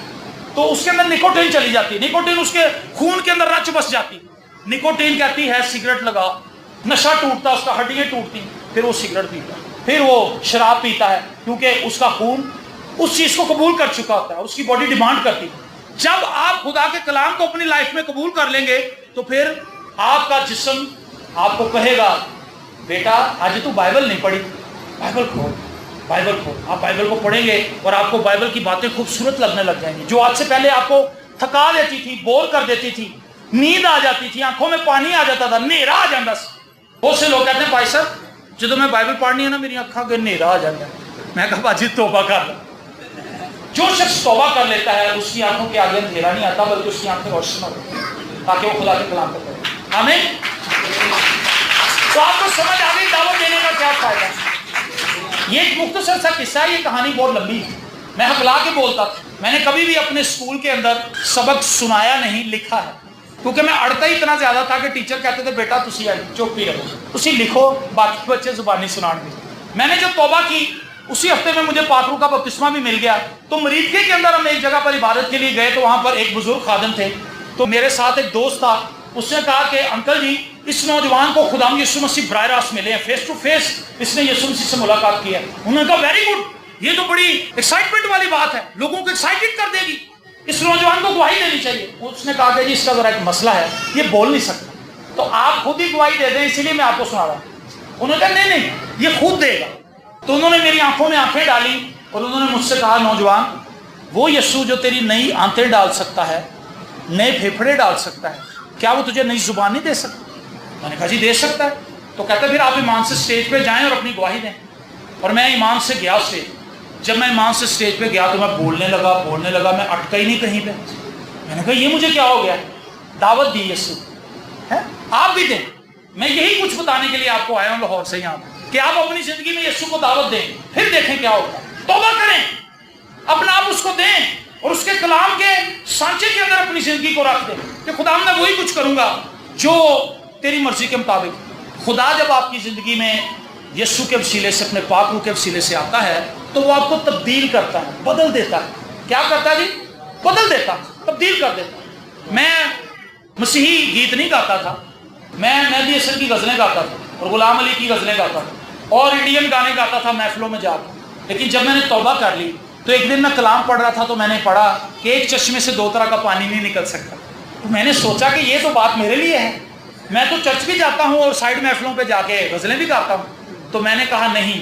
تو اس کے اندر نکوٹین چلی جاتی ہے, نکوٹین اس کے خون کے اندر رچ بس جاتی. نکوٹین کہتی ہے سگریٹ لگا, نشہ ٹوٹتا, اس کا ہڈیاں ٹوٹتی, پھر وہ سگریٹ پیتا, پھر وہ شراب پیتا ہے. کیونکہ اس کا خون اس چیز کو قبول کر چکا ہوتا ہے, اس کی باڈی ڈیمانڈ کرتی ہے. جب آپ خدا کے کلام کو اپنی لائف میں قبول کر لیں گے تو پھر آپ کا جسم آپ کو کہے گا بیٹا آج تو بائبل نہیں پڑھی, بائبل کھول, بائبل کھول. آپ بائبل کو پڑھیں گے اور آپ کو بائبل کی باتیں خوبصورت لگنے لگ جائیں گی. جو آج سے پہلے آپ کو تھکا دیتی تھی, بور کر دیتی تھی, نیند آ جاتی تھی, آنکھوں میں پانی آ جاتا تھا, نیرا آ جاتا سی. بہت سے لوگ کہتے ہیں بھائی صاحب جب میں بائبل پڑھنی ہے نا میری آنکھوں کے نیرا آ جاتا ہے. میں کہا باجی توبہ کر لو. جو شخص توبہ کر لیتا ہے اس کی آنکھوں کے آگے اندھیرا نہیں آتا بلکہ اس کی آنکھیں روشن ہوتی ہیں تاکہ وہ خدا کے کلام پر پڑھے. آمین. تو آپ کو سمجھ آ گئی دعوت دینے کا کیا فائدہ ہے. یہ ایک مختصر سا قصہ ہے, یہ کہانی بہت لمبی ہے, میں ہکلا کے بولتا تھا. میں نے کبھی بھی اپنے اسکول کے اندر سبق سنایا نہیں, لکھا ہے, کیونکہ میں اڑتا ہی اتنا زیادہ تھا کہ ٹیچر کہتے تھے بیٹا تسی چپ ہی رہو, تسی لکھو, باقی بچے زبانی سنان گے. میں نے جو توبہ کی اسی ہفتے میں مجھے پاک روح کا بپتسمہ بھی مل گیا. تو مریدگی کے اندر ہم ایک جگہ پر عبادت کے لیے گئے تو وہاں پر ایک بزرگ خادم تھے. تو میرے ساتھ ایک دوست تھا, اس نے کہا کہ انکل جی اس نوجوان کو خدا یسوع مسیح براہ راست ملے ہیں, فیس ٹو فیس اس نے یسوع مسیح سے ملاقات کی ہے. انہوں نے کہا ویری گڈ, یہ تو بڑی ایکسائٹمنٹ والی بات ہے, لوگوں کو ایکسائٹڈ کر دے گی, اس نوجوان کو گواہی دینی چاہیے. اس نے کہا کہ جی اس کا ذرا ایک مسئلہ ہے, یہ بول نہیں سکتا, تو آپ خود ہی گواہی دے دیں, اسی لیے میں آپ کو سنا رہا ہوں. انہوں نے کہا نہیں نہیں یہ خود دے گا. تو انہوں نے میری آنکھوں میں آنکھیں ڈالی اور انہوں نے مجھ سے کہا نوجوان وہ یسوع جو تیری نئی آنتیں ڈال سکتا ہے, نئے پھیپھڑے ڈال سکتا ہے, کیا وہ تجھے نئی زبان نہیں دے سکتا؟ میں نے کہا جی دے سکتا ہے. تو کہتا ہے پھر آپ ایمان سے اسٹیج پہ جائیں اور اپنی گواہی دیں. اور میں ایمان سے گیا اسٹیج. جب میں ایمان سے اسٹیج پہ گیا تو میں بولنے لگا, میں اٹکا ہی نہیں کہیں پہ. میں نے کہا یہ مجھے کیا ہو گیا, دعوت دی یسوع ہے, آپ بھی دیں. میں یہی کچھ بتانے کے لیے آپ کو آیا ہوں لاہور سے یہاں پہ کہ آپ اپنی زندگی میں یسوع کو دعوت دیں, پھر دیکھیں کیا ہوگا. توبہ کریں, اپنا آپ اس کو دیں اور اس کے کلام کے سانچے کے اندر اپنی زندگی کو رکھ دیں کہ خدا میں وہی کچھ کروں گا جو تیری مرضی کے مطابق. خدا جب آپ کی زندگی میں یسوع کے وسیلے سے, اپنے پاک روح کے وسیلے سے آتا ہے تو وہ آپ کو تبدیل کرتا ہے, بدل دیتا ہے. کیا کرتا ہے جی؟ بدل دیتا, تبدیل کر دیتا. میں مسیحی گیت نہیں گاتا تھا, میں مہدی حسن کی غزلیں گاتا تھا اور غلام علی کی غزلیں گاتا تھا اور انڈین گانے گاتا تھا محفلوں میں جا کے. لیکن جب میں نے توبہ کر لی تو ایک دن میں کلام پڑھ رہا تھا تو میں نے پڑھا کہ ایک چشمے سے دو طرح کا پانی نہیں نکل سکتا. تو میں نے سوچا کہ یہ تو بات میرے لیے ہے, میں تو چرچ بھی جاتا ہوں اور سائڈ محفلوں پہ جا کے غزلیں بھی گاتا ہوں. تو میں نے کہا نہیں,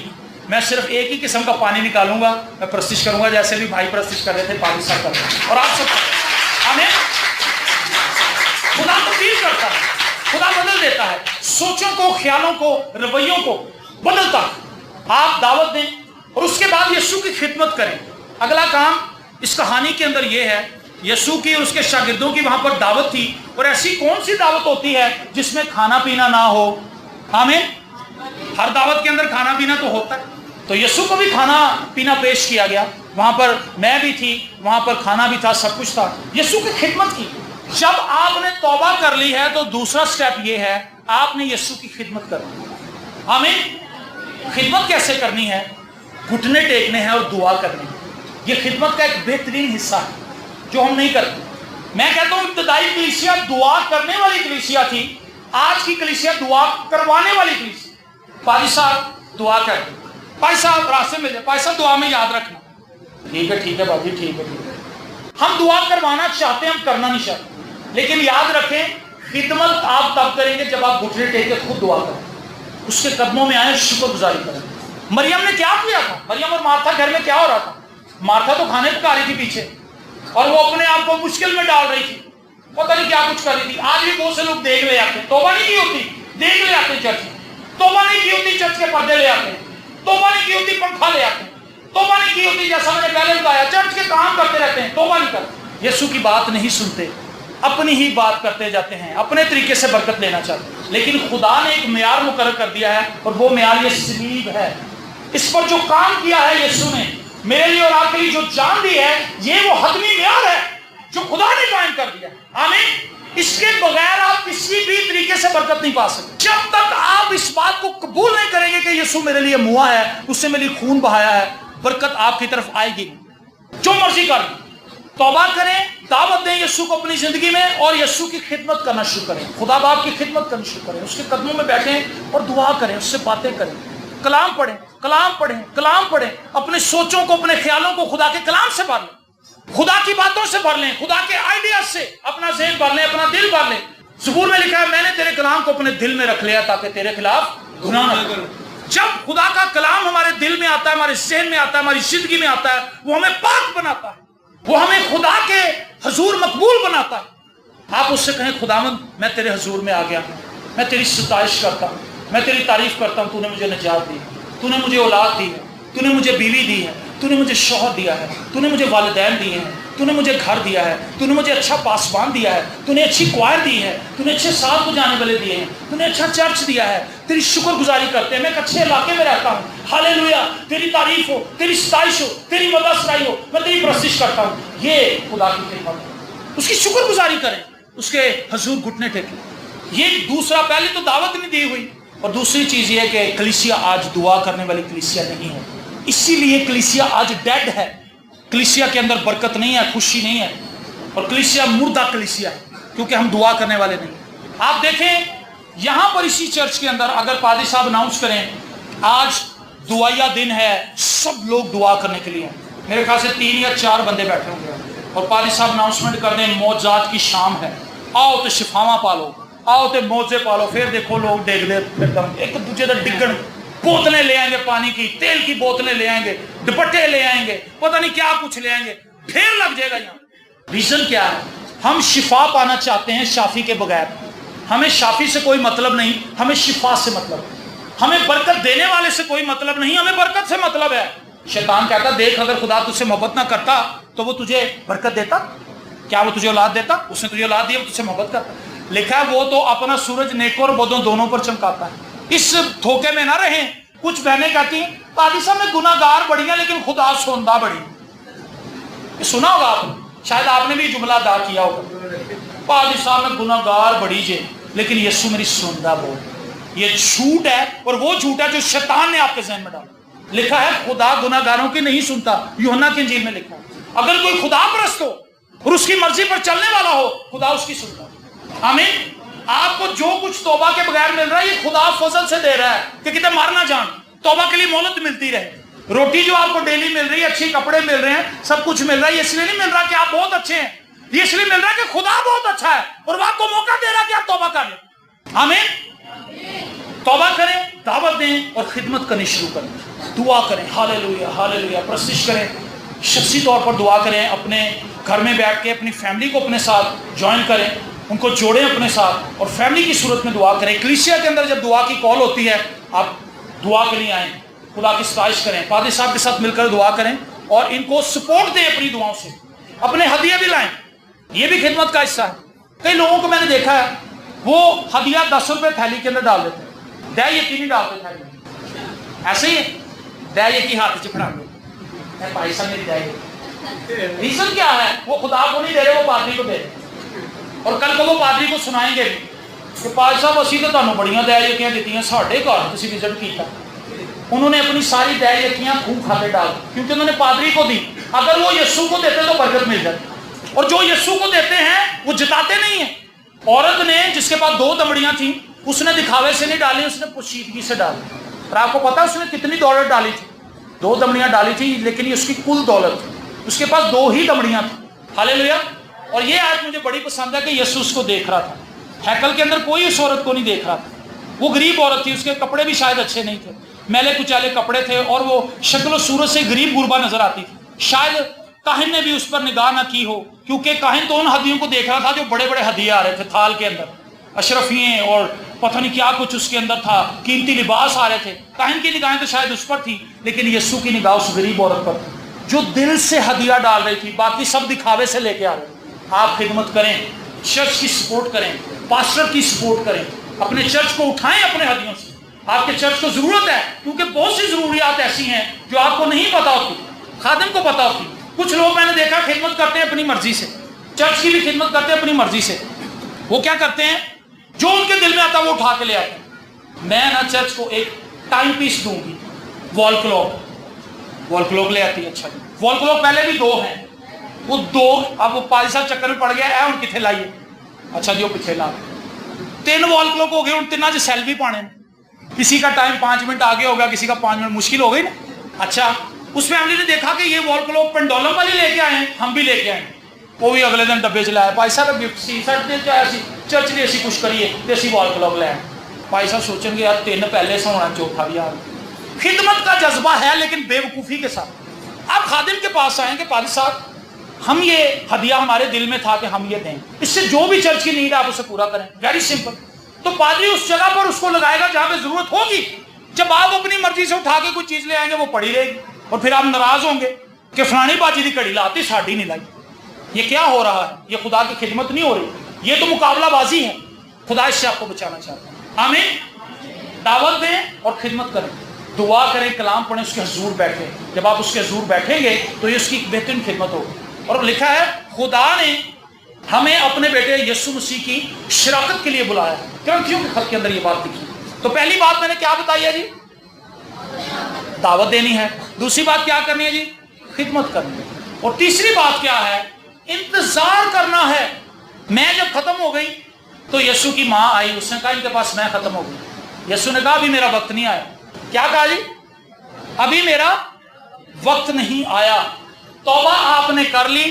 میں صرف ایک ہی قسم کا پانی نکالوں گا, میں پرستش کروں گا جیسے بھی بھائی پرستش کر رہے تھے پاکستان کر رہے ہیں. اور آپ سب آمین. خدا تبدیل کرتا ہے, خدا بدل دیتا ہے, سوچوں کو, خیالوں کو, رویوں کو بدلتا. آپ دعوت دیں اور اس کے بعد یسوع کی خدمت کریں. اگلا کام اس کہانی کے اندر یہ ہے, یسوع کی اور اس کے شاگردوں کی وہاں پر دعوت تھی, اور ایسی کون سی دعوت ہوتی ہے جس میں کھانا پینا نہ ہو؟ آمین. ہر دعوت کے اندر کھانا پینا تو ہوتا ہے. تو یسوع کو بھی کھانا پینا پیش کیا گیا, وہاں پر میں بھی تھی, وہاں پر کھانا بھی تھا, سب کچھ تھا. یسوع کی خدمت کی. جب آپ نے توبہ کر لی ہے تو دوسرا سٹیپ یہ ہے آپ نے یسوع کی خدمت کرنی ہے. آمین. خدمت کیسے کرنی ہے؟ گھٹنے ٹیکنے ہیں اور دعا کرنی ہے. یہ خدمت کا ایک بہترین حصہ ہے جو ہم نہیں کرتے. میں کہتا ہوں ابتدائی کلیسیا دعا کرنے والی کلیسیا تھی, آج کی کلیسیا دعا کروانے والی کلیسیا. پادری صاحب دعا کر دیں, بھائی صاحب راستے میں جائے, بھائی صاحب دعا میں یاد رکھنا. ٹھیک ہے بھائی, ٹھیک ہے. ہم دعا کروانا چاہتے ہیں, ہم کرنا نہیں چاہتے. لیکن یاد رکھیں خدمت آپ تب کریں گے جب آپ گھٹنے ٹیک کے خود دعا کریں, اس کے قدموں میں آئیں, شکر گزاری کریں. مریم نے کیا کیا تھا؟ مریم اور مارتھا گھر میں کیا ہو رہا تھا؟ مارتھا تو کھانے پکا رہی تھی پیچھے اور وہ اپنے آپ کو مشکل میں ڈال رہی تھی, پتہ نہیں کیا کچھ کر رہی تھی. آج بھی بہت سے لوگ دیکھ لے آتے, توبہ نہیں کی ہوتی, دیکھ لے آتے چرچ میں, توبہ نہیں کی ہوتی چرچ کے پردے لے آتے ہیں, توبہ نہیں کی ہوتی پنکھا لے آتے ہیں, توبہ نہیں کی ہوتی جیسا میں نے پہلے بتایا چرچ کے کام کرتے رہتے ہیں, توبہ نہیں کرتے. یسوع کی بات نہیں سنتے, اپنی ہی بات کرتے جاتے ہیں, اپنے طریقے سے برکت لینا چاہتے ہیں. لیکن خدا نے ایک معیار مقرر کر دیا ہے اور وہ معیار یہ صلیب ہے. اس پر جو کام کیا ہے یسوع نے میرے لیے اور آپ کے لیے جو جان دی ہے, یہ وہ حتمی معیار ہے جو خدا نے قائم کر دیا. آمین. اس کے بغیر آپ کسی بھی طریقے سے برکت نہیں پا سکتے. جب تک آپ اس بات کو قبول نہیں کریں گے کہ یسوع میرے لیے موا ہے, اس نے میرے لیے خون بہایا ہے, برکت آپ کی طرف آئے گی. جو مرضی کر لیں, توبہ کریں, دعوت دیں یسوع کو اپنی زندگی میں اور یسوع کی خدمت کرنا شروع کریں. خدا باپ کی خدمت کرنا شروع کریں, اس کے قدموں میں بیٹھیں اور دعا کریں, اس سے باتیں کریں. कलाम पढ़ें, कलाम पढ़ें, कलाम पढ़ें। अपने सोचों को, अपने ख्यालों को खुदा के कलाम से भर लें, खुदा की बातों से भर लें, खुदा के आइडिया से अपना ज़हन भर लें, अपना दिल भर लें। ज़बूर में लिखा है, मैंने तेरे कलाम को अपने दिल में रख लिया ताकि तेरे खिलाफ गुनाह न करूं। जब खुदा का कलाम हमारे दिल में आता है, हमारे ज़हन में आता है, हमारी जिंदगी में आता है, वो हमें पाक बनाता है, वो हमें खुदा के हुजूर मकबूल बनाता है। आप उससे कहें, खुदावंद मैं तेरे हुजूर में आ गया, मैं तेरी सताइश करता हूँ, मैं तेरी तारीफ करता हूँ। तूने मुझे निजात दी, तूने मुझे औलाद दी है, तूने मुझे बीवी दी है, तूने मुझे शौहर दिया है, तूने मुझे वालिदैन दिए हैं, तूने मुझे घर दिया है, तूने मुझे अच्छा पासबान दिया है, तूने अच्छी क्वायर दी है, तूने अच्छे साथ को जाने वाले दिए हैं, तूने अच्छा चर्च दिया है। तेरी शुक्रगुजारी करते हैं। मैं एक अच्छे इलाके में रहता हूँ, हालेलुया, तेरी तारीफ हो, तेरी सताइश हो, तेरी मदद हो, मैं तेरी प्रस्तिश करता हूँ। ये खुदा की खिदमत है, उसकी शुक्रगुजारी करें, उसके हुजूर घुटने टेकें। ये दूसरा, पहले तो दावत नहीं दी हुई, और दूसरी चीज़ ये है कि कलीसिया आज दुआ करने वाली कलीसिया नहीं है, इसीलिए कलीसिया आज डेड है। कलीसिया के अंदर बरकत नहीं है, खुशी नहीं है, और कलीसिया मुर्दा कलीसिया है, क्योंकि हम दुआ करने वाले नहीं। आप देखें यहाँ पर इसी चर्च के अंदर अगर पादरी साहब अनाउंस करें आज दुआया दिन है, सब लोग दुआ करने के लिए, मेरे ख्याल से 3 या 4 बंदे बैठे होंगे, और पादरी साहब अनाउंसमेंट कर दें मौजात की शाम है, आओ तो शिफावा पालो, आओ तो मौजे पालो। फिर देखो लोग डेग दे एक दूसरे का डिगन, बोतलें ले आएंगे, पानी की, तेल की बोतलें ले आएंगे, दुपट्टे ले आएंगे, पता नहीं क्या कुछ ले आएंगे, फिर लग जाएगा यहाँ। रीजन क्या है? हम शिफा पाना चाहते हैं शाफी के बगैर। हमें शाफी से कोई मतलब नहीं, हमें शिफा से मतलब है। हमें बरकत देने वाले से कोई मतलब नहीं, हमें बरकत से मतलब है। शैतान कहता, देख अगर खुदा तुझसे मोहब्बत ना करता तो वो तुझे बरकत देता क्या? वो तुझे औलाद देता? उसने तुझे औलाद दिया, वो तुझसे मोहब्बत करता। लिखा है वो तो अपना सूरज नेकों और बदों दोनों पर चमकाता है। इस धोखे में ना रहें। कुछ बहनें कहती हैं पादी साहब में गुनाहगार बड़ी है लेकिन खुदा सोंदा बड़ी। सुना होगा आप, शायद आपने भी जुमला अदा किया होगा, पादी साहब में गुनाहगार बड़ी जे लेकिन यीशु मेरी सुनदा बोल। ये झूठ है, और वो झूठ है जो शैतान ने आपके जहन में डाला। लिखा है खुदा गुनाहगारों की नहीं सुनता, यूहन्ना की इंजील में लिखा है। अगर कोई खुदा परस्त हो और उसकी मर्जी पर चलने वाला हो, खुदा उसकी सुनता। आमीन। आपको जो कुछ तौबा के बगैर मिल रहा है, ये खुदा फजल से दे रहा है कि कितने मार ना जान, तौबा के लिए मोहलत मिलती रहे। रोटी जो आपको डेली मिल रही है, अच्छे कपड़े मिल रहे हैं, सब कुछ मिल रहा है, ये इसलिए नहीं मिल रहा कि आप बहुत अच्छे हैं, ये इसलिए मिल रहा है कि खुदा बहुत अच्छा है और वो आपको मौका दे रहा है कि आप तौबा कर लें। आमीन। तौबा करें, दावत दें और खिदमत करनी शुरू करें, दुआ करें, हालेलुया हालेलुया, प्रस्तिश करें, शख्सी तौर पर दुआ करें, अपने घर में बैठ के अपनी फैमिली को अपने साथ ज्वाइन करें, उनको जोड़ें अपने साथ, और फैमिली की सूरत में दुआ करें। कलीसिया के अंदर जब दुआ की कॉल होती है, आप दुआ के लिए आएँ, खुदा की सताइश करें, पादरी साहब के साथ मिलकर दुआ करें और इनको सपोर्ट दें अपनी दुआओं से, अपने हदिया भी लाएं। ये भी खिदमत का हिस्सा है। कई लोगों को मैंने देखा है वो हदिया 10 रुपये थैली के अंदर डाल देते हैं, दया यकी नहीं डालते थैली में, ऐसे ही दया यकी हाथ से फड़ा दो, भाई साहब मेरी दया। रीजन क्या है? वो खुदा को नहीं दे रहे, वो पादरी को दे रहे, और कल को वो पादरी को सुनाएंगे भी कि पादरी साहब असी तो तुहानू बड़ियां दया यकीयां दित्तियां, साडे घर तुसीं विजिट किया। उन्होंने अपनी सारी दया यकीयां खूह खाते डाल, क्योंकि उन्होंने पादरी को दी। अगर वो यीशु को देते तो बरकत मिल जाती, और जो यीशु को देते हैं वो जिताते नहीं है। औरत ने जिसके पास 2 दमड़ियां थी, उसने दिखावे से नहीं डाली, उसने पोशीदगी से डाली। और आपको पता है उसने कितनी दौलत डाली थी? 2 दमड़ियां डाली थी, लेकिन ये उसकी कुल दौलत थी, उसके पास 2 ही दमड़ियां थी। हालेलुया। और ये आज मुझे बड़ी पसंद है कि यीशु उसको देख रहा था। हैकल के अंदर कोई उस औरत को नहीं देख रहा था। वो गरीब औरत थी, उसके कपड़े भी शायद अच्छे नहीं थे, मैले कुचाले कपड़े थे, और वो शक्ल सूरत से गरीब गुरबा नजर आती थी। शायद काहिन ने भी उस पर निगाह ना की हो, क्योंकि काहिन तो उन हदियों को देख रहा था जो बड़े बड़े हदिये आ रहे थे थाल के अंदर, अशरफिये और पता नहीं क्या कुछ उसके अंदर था, कीमती लिबास आ रहे थे। काहिन की निगाहें तो शायद उस पर थी, लेकिन यीशु की निगाह उस गरीब औरत पर थी जो दिल से हदिया डाल रही थी, बाकी सब दिखावे से लेके आ रहे थे। आप खिदमत करें, चर्च की सपोर्ट करें, पास्टर की सपोर्ट करें, अपने चर्च को उठाएं अपने हदियों से। आपके चर्च को जरूरत है, क्योंकि बहुत सी जरूरियात ऐसी हैं जो आपको नहीं पता होती, खादिम को पता होती। कुछ लोग मैंने देखा खिदमत करते हैं अपनी मर्जी से, चर्च की भी खिदमत करते हैं अपनी मर्जी से। वो क्या करते हैं? जो उनके दिल में आता है वो उठा के ले आते हैं। मैं ना चर्च को एक टाइम पीस दूंगी, वॉल क्लॉक ले आती है। अच्छा, वॉल क्लॉक पहले भी 2 हैं, वो 2 अब वो पाजी साहब चक्कर में पड़ गया है, उन किथे लाइए। अच्छा जी, वो पिछे ला 3 वॉल क्लॉक हो गए, उन 3 च सेल भी पाने, किसी का टाइम 5 मिनट आगे होगा, किसी का 5 मिनट, मुश्किल हो गई ना। अच्छा, उस फैमिली ने देखा कि ये वॉल क्लॉक पेंडोलम वाली लेके आए हैं, हम भी लेके आए। वो भी अगले दिन डब्बे च लाया, भाई साहब गिफ्ट सी साढ़े चर्च ने असी कुछ करिए तो असी वॉल क्लॉक लाए। भाई साहब सोचेंगे यार 3 पहले से होना, चौथा भी यार। खिदमत का जज्बा है लेकिन बेवकूफ़ी के साथ। आप खादिम के पास आएंगे, पादी साहब हम ये हदिया हमारे दिल में था कि हम ये दें, इससे जो भी चर्च की नीड है आप उसे पूरा करें, वेरी सिंपल। तो पादरी उस जगह पर उसको लगाएगा जहां पे जरूरत होगी। जब आप अपनी मर्जी से उठा के कोई चीज ले आएंगे वो पड़ी रहेगी, और फिर आप नाराज होंगे कि फलानी बाजी की कड़ी लाती साड़ी नहीं लाई। ये क्या हो रहा है? ये खुदा की खिदमत नहीं हो रही, ये तो मुकाबलाबाजी है। खुदा इससे आपको बचाना चाहता है। आमीन। दावत दें और खिदमत करें, दुआ करें, कलाम पढ़ें, उसके हुजूर बैठें। जब आप उसके हुजूर बैठेंगे तो ये उसकी बेहतरीन खिदमत होगी। और लिखा है खुदा ने हमें अपने बेटे यीशु मसीह की शराकत के लिए बुलाया है। ग्रंथियों के खत के अंदर ये बात लिखी। तो पहली बात मैंने क्या बताई है जी? दावत देनी है। दूसरी बात क्या करनी है जी? खिदमत करनी है। और तीसरी बात क्या है? इंतजार करना है। मैं जब खत्म हो गई तो यीशु की माँ आई, उसने कहा इनके पास मैं खत्म हो गई। यीशु ने कहा अभी मेरा वक्त नहीं आया। क्या कहा जी? अभी मेरा वक्त नहीं आया। तौबा आपने कर ली,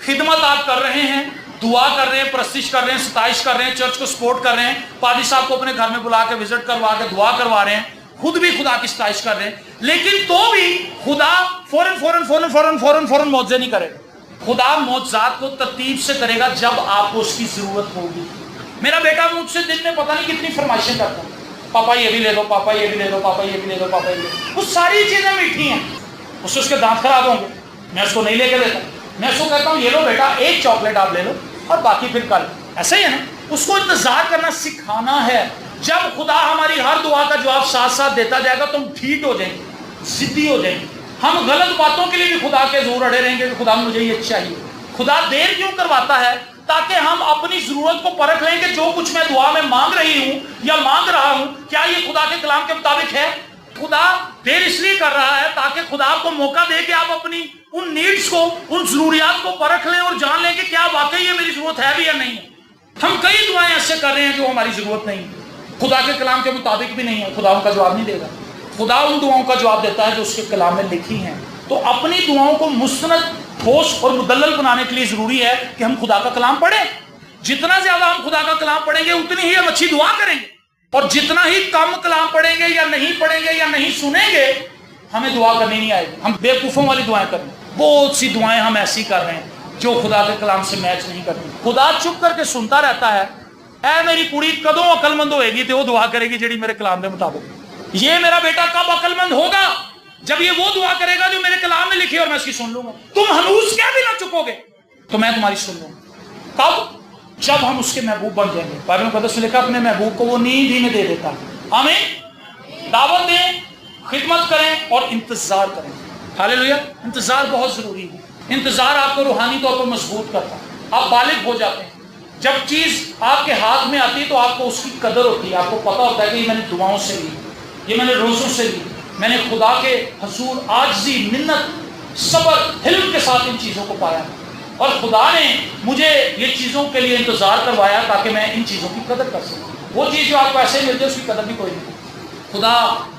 खिदमत आप कर रहे हैं, दुआ कर रहे हैं, प्रस्तिश कर रहे हैं, सताइश कर रहे हैं, चर्च को सपोर्ट कर रहे हैं, पादी साहब को अपने घर में बुला के विजिट करवा के दुआ करवा रहे हैं, खुद भी खुदा की सताइश कर रहे हैं, लेकिन तो भी खुदा फौरन मौजे नहीं करेगा। खुदा मौजात को तरतीब से करेगा जब आपको उसकी जरूरत होगी। मेरा बेटा मुझसे दिन में पता नहीं कितनी फरमाइशें करता है, पापा ये भी ले लो, पापा ये भी ले लो, पापा ये भी ले लो, पापा ये ले लो। वो सारी चीजें मीठी हैं, उससे उसके दांत खराब होंगे, मैं उसको नहीं लेके देता। मैं उसको कहता हूँ ये लो बेटा, एक चॉकलेट आप ले लो और बाकी फिर कल। ऐसा ही है ना। उसको इंतजार करना सिखाना है। जब खुदा हमारी हर दुआ का जवाब साथ साथ देता जाएगा तो हम ठीक हो जाएंगे, जिद्दी हो जाएंगे। हम गलत बातों के लिए भी खुदा के जोर अड़े रहेंगे कि खुदा मुझे ये चाहिए। खुदा देर क्यों करवाता है? ताकि हम अपनी जरूरत को परख लें कि जो कुछ मैं दुआ में मांग रही हूँ या मांग रहा हूँ क्या ये खुदा के कलाम के मुताबिक है। खुदा देर इसलिए कर रहा है ताकि खुदा आपको मौका दे कि आप अपनी उन नीड्स को, उन जरूरियात को परख लें और जान लें कि क्या वाकई ये मेरी जरूरत है भी या नहीं है। हम कई दुआएं ऐसे कर रहे हैं जो हमारी जरूरत नहीं है, खुदा के कलाम के मुताबिक भी नहीं है, खुदा उनका जवाब नहीं देगा। खुदा उन दुआओं का जवाब देता है जो उसके कलाम में लिखी हैं। तो अपनी दुआओं को मुस्तनद, ठोस और मुदल्लल बनाने के लिए जरूरी है कि हम खुदा का कलाम पढ़ें। जितना ज्यादा हम खुदा का कलाम पढ़ेंगे उतनी ही हम अच्छी दुआ करेंगे, और जितना ही कम कलाम पढ़ेंगे या नहीं पढ़ेंगे या नहीं सुनेंगे हमें दुआ करनी नहीं आएगी। हम बेवकूफ़ों वाली दुआएं कर रहे हैं। बहुत सी दुआएं हम ऐसी कर रहे हैं जो खुदा के कलाम से मैच नहीं करती। खुदा चुप करके सुनता रहता है। ऐ मेरी कुड़ी कदों अकलमंद होएगी तो वो दुआ करेगी जेड़ी मेरे कलाम के मुताबिक। ये मेरा बेटा कब अकलमंद होगा? जब ये वो दुआ करेगा जो मेरे कलाम में लिखी है और मैं इसकी सुन लूंगा। तुम हनूस क्या भी ना चुकोगे तो मैं तुम्हारी सुन लूंगा। कब? जब हम उसके महबूब बन जाएंगे। बाइबल मुकद्दस में लिखा अपने महबूब को वो नींद ही में दे देता है। आमीन। दावत दें, खिदमत करें और इंतजार करें। हालेलुया। इंतजार बहुत जरूरी है। इंतजार आपको रूहानी तौर पर मजबूत करता है। आप बालिग हो जाते हैं। जब चीज आपके हाथ में आती है तो आपको उसकी कदर होती है। आपको पता होता है कि ये मैंने दुआओं से ली, ये मैंने रोजों से ली, मैंने खुदा के हजूर आजिज़ी, मिन्नत, सब्र, हिल्म के साथ इन चीजों को पाया और खुदा ने मुझे ये चीज़ों के लिए इंतज़ार करवाया ताकि मैं इन चीज़ों की कदर कर सकूँ। वो चीज़ जो आपको ऐसे मिलती है उसकी कदर भी कोई नहीं। खुदा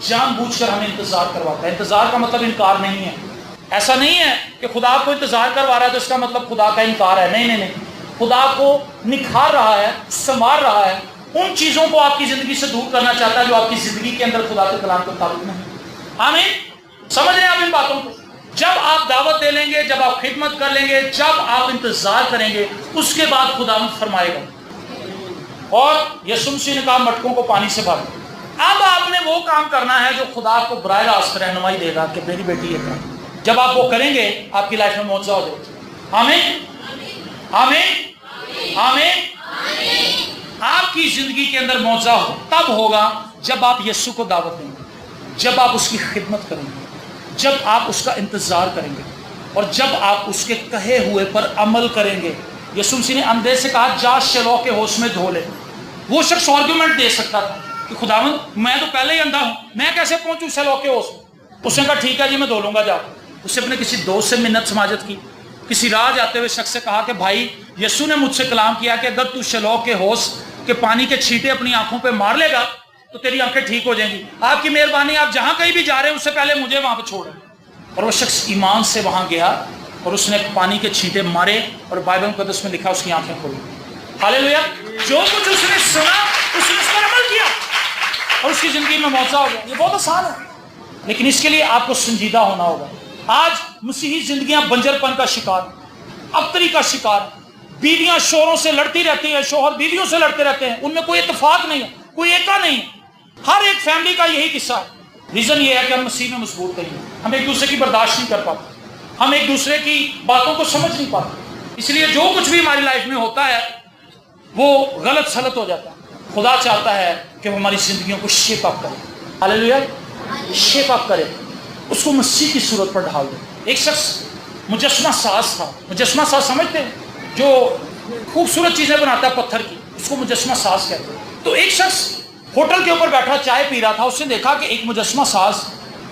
जानबूझकर हमें इंतज़ार करवाता है। इंतज़ार का मतलब इनकार नहीं है। ऐसा नहीं है कि खुदा आपको इंतज़ार करवा रहा है तो इसका मतलब खुदा का इनकार है। नहीं नहीं नहीं, खुदा को निखार रहा है, संवार रहा है, उन चीज़ों को आपकी ज़िंदगी से दूर करना चाहता है जो आपकी ज़िंदगी के अंदर खुदा के कलाम के मुताबिक नहीं। आमीन। समझ रहे हैं आप इन बातों को? जब आप दावत दे लेंगे, जब आप खिदमत कर लेंगे, जब आप इंतजार करेंगे, उसके बाद खुदा फरमाएगा। और यीशु मसीह ने कहा मटकों को पानी से भर। अब आपने वो काम करना है जो खुदा को बराह रास्त रहनुमाई देगा कि मेरी बेटी ये कर। जब आप वो करेंगे आपकी लाइफ में मौजूद हो जाएगी। आमीन आमीन आमीन। आपकी जिंदगी के अंदर मौजूद तब होगा जब आप यीशु को दावत देंगे, जब आप उसकी खिदमत करेंगे, जब आप उसका इंतजार करेंगे और जब आप उसके कहे हुए पर अमल करेंगे। यीशु मसीह ने अंधे से कहा जा शैलो के होश में धो ले। वो शख्स आर्गुमेंट दे सकता था कि खुदावंद मैं तो पहले ही अंधा हूं, मैं कैसे पहुंचूं शैलो के होश में। उसने कहा ठीक है जी मैं धो लूंगा जा। उसने अपने किसी दोस्त से मिन्नत समाजत की। किसी राह जाते हुए शख्स से कहा कि भाई यीशु ने मुझसे कलाम किया कि अगर तू शैलो के होश के पानी के छींटे अपनी आंखों पर मार लेगा تو तेरी आंखें ठीक हो जाएंगी, आपकी मेहरबानी, आप जहां कहीं भी जा रहे हैं उससे पहले मुझे वहां पर छोड़ें। और वो शख्स ईमान से वहां गया और उसने पानी के छींटे मारे और बाइबल मुकद्दस में लिखा उसकी आंखें खुली। हालेलुया। जो कुछ उसने सुना उसने उस पर अमल किया और उसकी जिंदगी में मौजा हो गया। ये बहुत आसान है, लेकिन इसके लिए आपको संजीदा होना होगा। आज मसीही जिंदगियां बंजरपन का शिकार, अबतरी का शिकार, बीवियां शोहरों से लड़ती रहती है, शोहर बीवियों से लड़ते रहते हैं, उनमें कोई इत्तेफाक नहीं है, कोई एका नहीं है। हर एक फैमिली का यही किस्सा है। रीजन ये है कि हम मसीह में मजबूत नहीं है, हम एक दूसरे की बर्दाश्त नहीं कर पाते, हम एक दूसरे की बातों को समझ नहीं पाते, इसलिए जो कुछ भी हमारी लाइफ में होता है वो गलत सलत हो जाता है। खुदा चाहता है कि वो हमारी जिंदगियों को शेप अप करे, हालेलुया, शेप अप करे, उसको मसीह की सूरत पर ढाल दे। एक शख्स मुजस्समा साज था, मुजस्समा साज समझते हैं, जो खूबसूरत चीजें बनाता है पत्थर की, उसको मुजस्समा साज कहते हैं। तो एक शख्स होटल के ऊपर बैठा चाय पी रहा था, उसने देखा कि एक मुजस्समा साज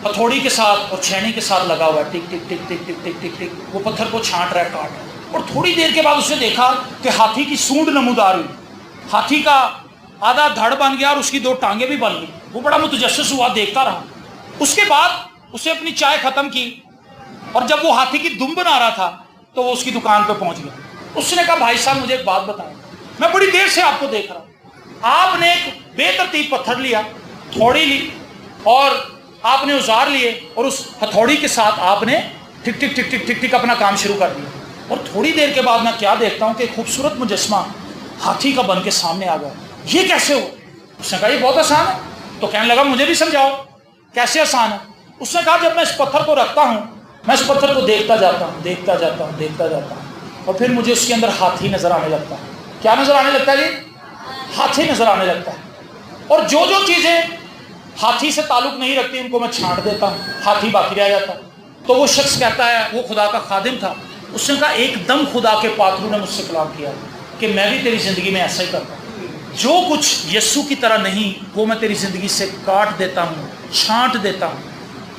हथौड़ी के साथ और छेनी के साथ लगा हुआ है, टिक टिक टिक टिक टिक टिक टिक टिक, वो पत्थर को छांट रहा है, काट रहा है। और थोड़ी देर के बाद उसने देखा कि हाथी की सूंड नमूदार हुई, हाथी का आधा धड़ बन गया और उसकी दो टांगे भी बन गई। वो बड़ा मुतजस्सिस हुआ, देखता रहा। उसके बाद उसने अपनी चाय खत्म की और जब वो हाथी की दुम बना रहा था तो वो उसकी दुकान पर पहुंच गया। उसने कहा, भाई साहब मुझे एक बात बताएं, मैं बड़ी देर से आपको देख रहा हूं, आपने एक बेतरतीब पत्थर लिया, थोड़ी ली और आपने औजार लिए और उस हथौड़ी के साथ आपने टिक टिक टिक टिक टिक टिक अपना काम शुरू कर दिया। और थोड़ी देर के बाद मैं क्या देखता हूं कि खूबसूरत मुजस्समा हाथी का बन के सामने आ गया। ये कैसे हुआ? उसने कहा, ये बहुत आसान है। तो कहने लगा, मुझे भी समझाओ कैसे आसान है। उसने कहा, जब मैं इस पत्थर को रखता हूं, मैं इस पत्थर को देखता जाता हूं, देखता जाता हूं, देखता जाता हूं, और फिर मुझे उसके अंदर हाथी नजर आने लगता है। क्या नजर आने लगता है जी? हाथी नजर आने लगता है। और जो जो चीजें हाथी से ताल्लुक नहीं रखती उनको मैं छांट देता हूं, हाथी बाकी रह जाता है। तो वो शख्स कहता है, वो खुदा का खादिम था, उसने कहा, एकदम खुदा के पात्रू ने मुझसे कलाम किया कि मैं भी तेरी जिंदगी में ऐसा ही करता हूं, जो कुछ यीशु की तरह नहीं वो मैं तेरी जिंदगी से काट देता हूं, छांट देता हूं।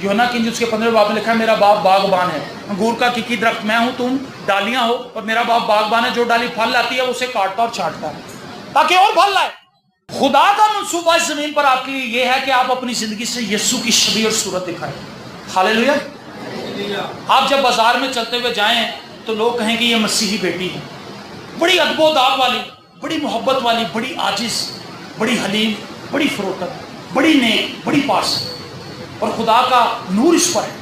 यूहन्ना की इंजील उसके 15वें बाब में लिखा है, मेरा बाप बागबान है, अंगूर का किकी दरख्त मैं हूं, तुम डालियां हो, और मेरा बाप बागबान है, जो डाली फल लाती है उसे काटता और छांटता है ताकि और फल लाए। खुदा का मंसूबा इस जमीन पर आपके लिए यह है कि आप अपनी जिंदगी से यीशु की शबीह और सूरत दिखाएं। हालेलुया। आप जब बाजार में चलते हुए जाएं तो लोग कहेंगे ये मसीही बेटी है, बड़ी अदबोदाब वाली, बड़ी मोहब्बत वाली, बड़ी आजिज, बड़ी हलीम, बड़ी फरोखत, बड़ी नेक, बड़ी पास, और खुदा का नूर इस पर है।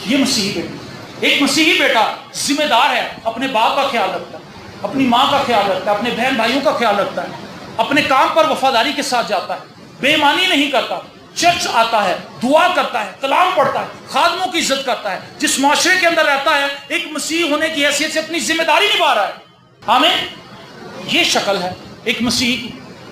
ये मसीही बेटी। एक मसीही बेटा जिम्मेदार है, अपने बाप का ख्याल रखता है, अपनी माँ का ख्याल रखता है, अपने बहन भाइयों का ख्याल रखता है, अपने काम पर वफादारी के साथ जाता है, बेईमानी नहीं करता, चर्च आता है, दुआ करता है, कलाम पढ़ता है, खादमों की इज्जत करता है, जिस माशरे के अंदर रहता है एक मसीह होने की हैसियत से अपनी जिम्मेदारी निभा रहा है। हमें ये शक्ल है एक मसीह की,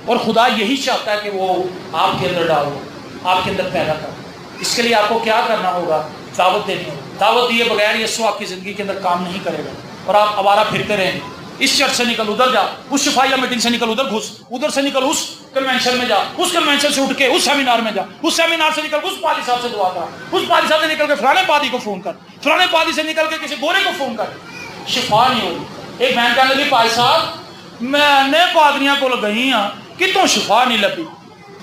और खुदा यही चाहता है कि वो आपके अंदर डालो, आपके अंदर पैदा करो। इसके लिए आपको क्या करना होगा? दावत देनी होगी। दावत दिए बगैर यीशु आपकी जिंदगी के अंदर काम नहीं करेगा और आप आवारा फिरते रहेंगे। इस चर्च से निकल उधर जा, उस शिफाइया मीटिंग से निकल उधर घुस, उधर से निकल उस कन्वेंशन में जा, उस कन्वेंशन से उठ के उस सेमिनार में जा, उस सेमिनार से निकल उस पादी साहब से दुआ कर, उस पादी साहब से निकल के फलाने पादी को फोन कर, फलाने पादी से निकल के किसी गोरे को फोन कर, शिफा नहीं होगी। एक बहन कहने लगी, भाई साहब मैंने पादरियां को गई हाँ कितों शिफा नहीं लगी।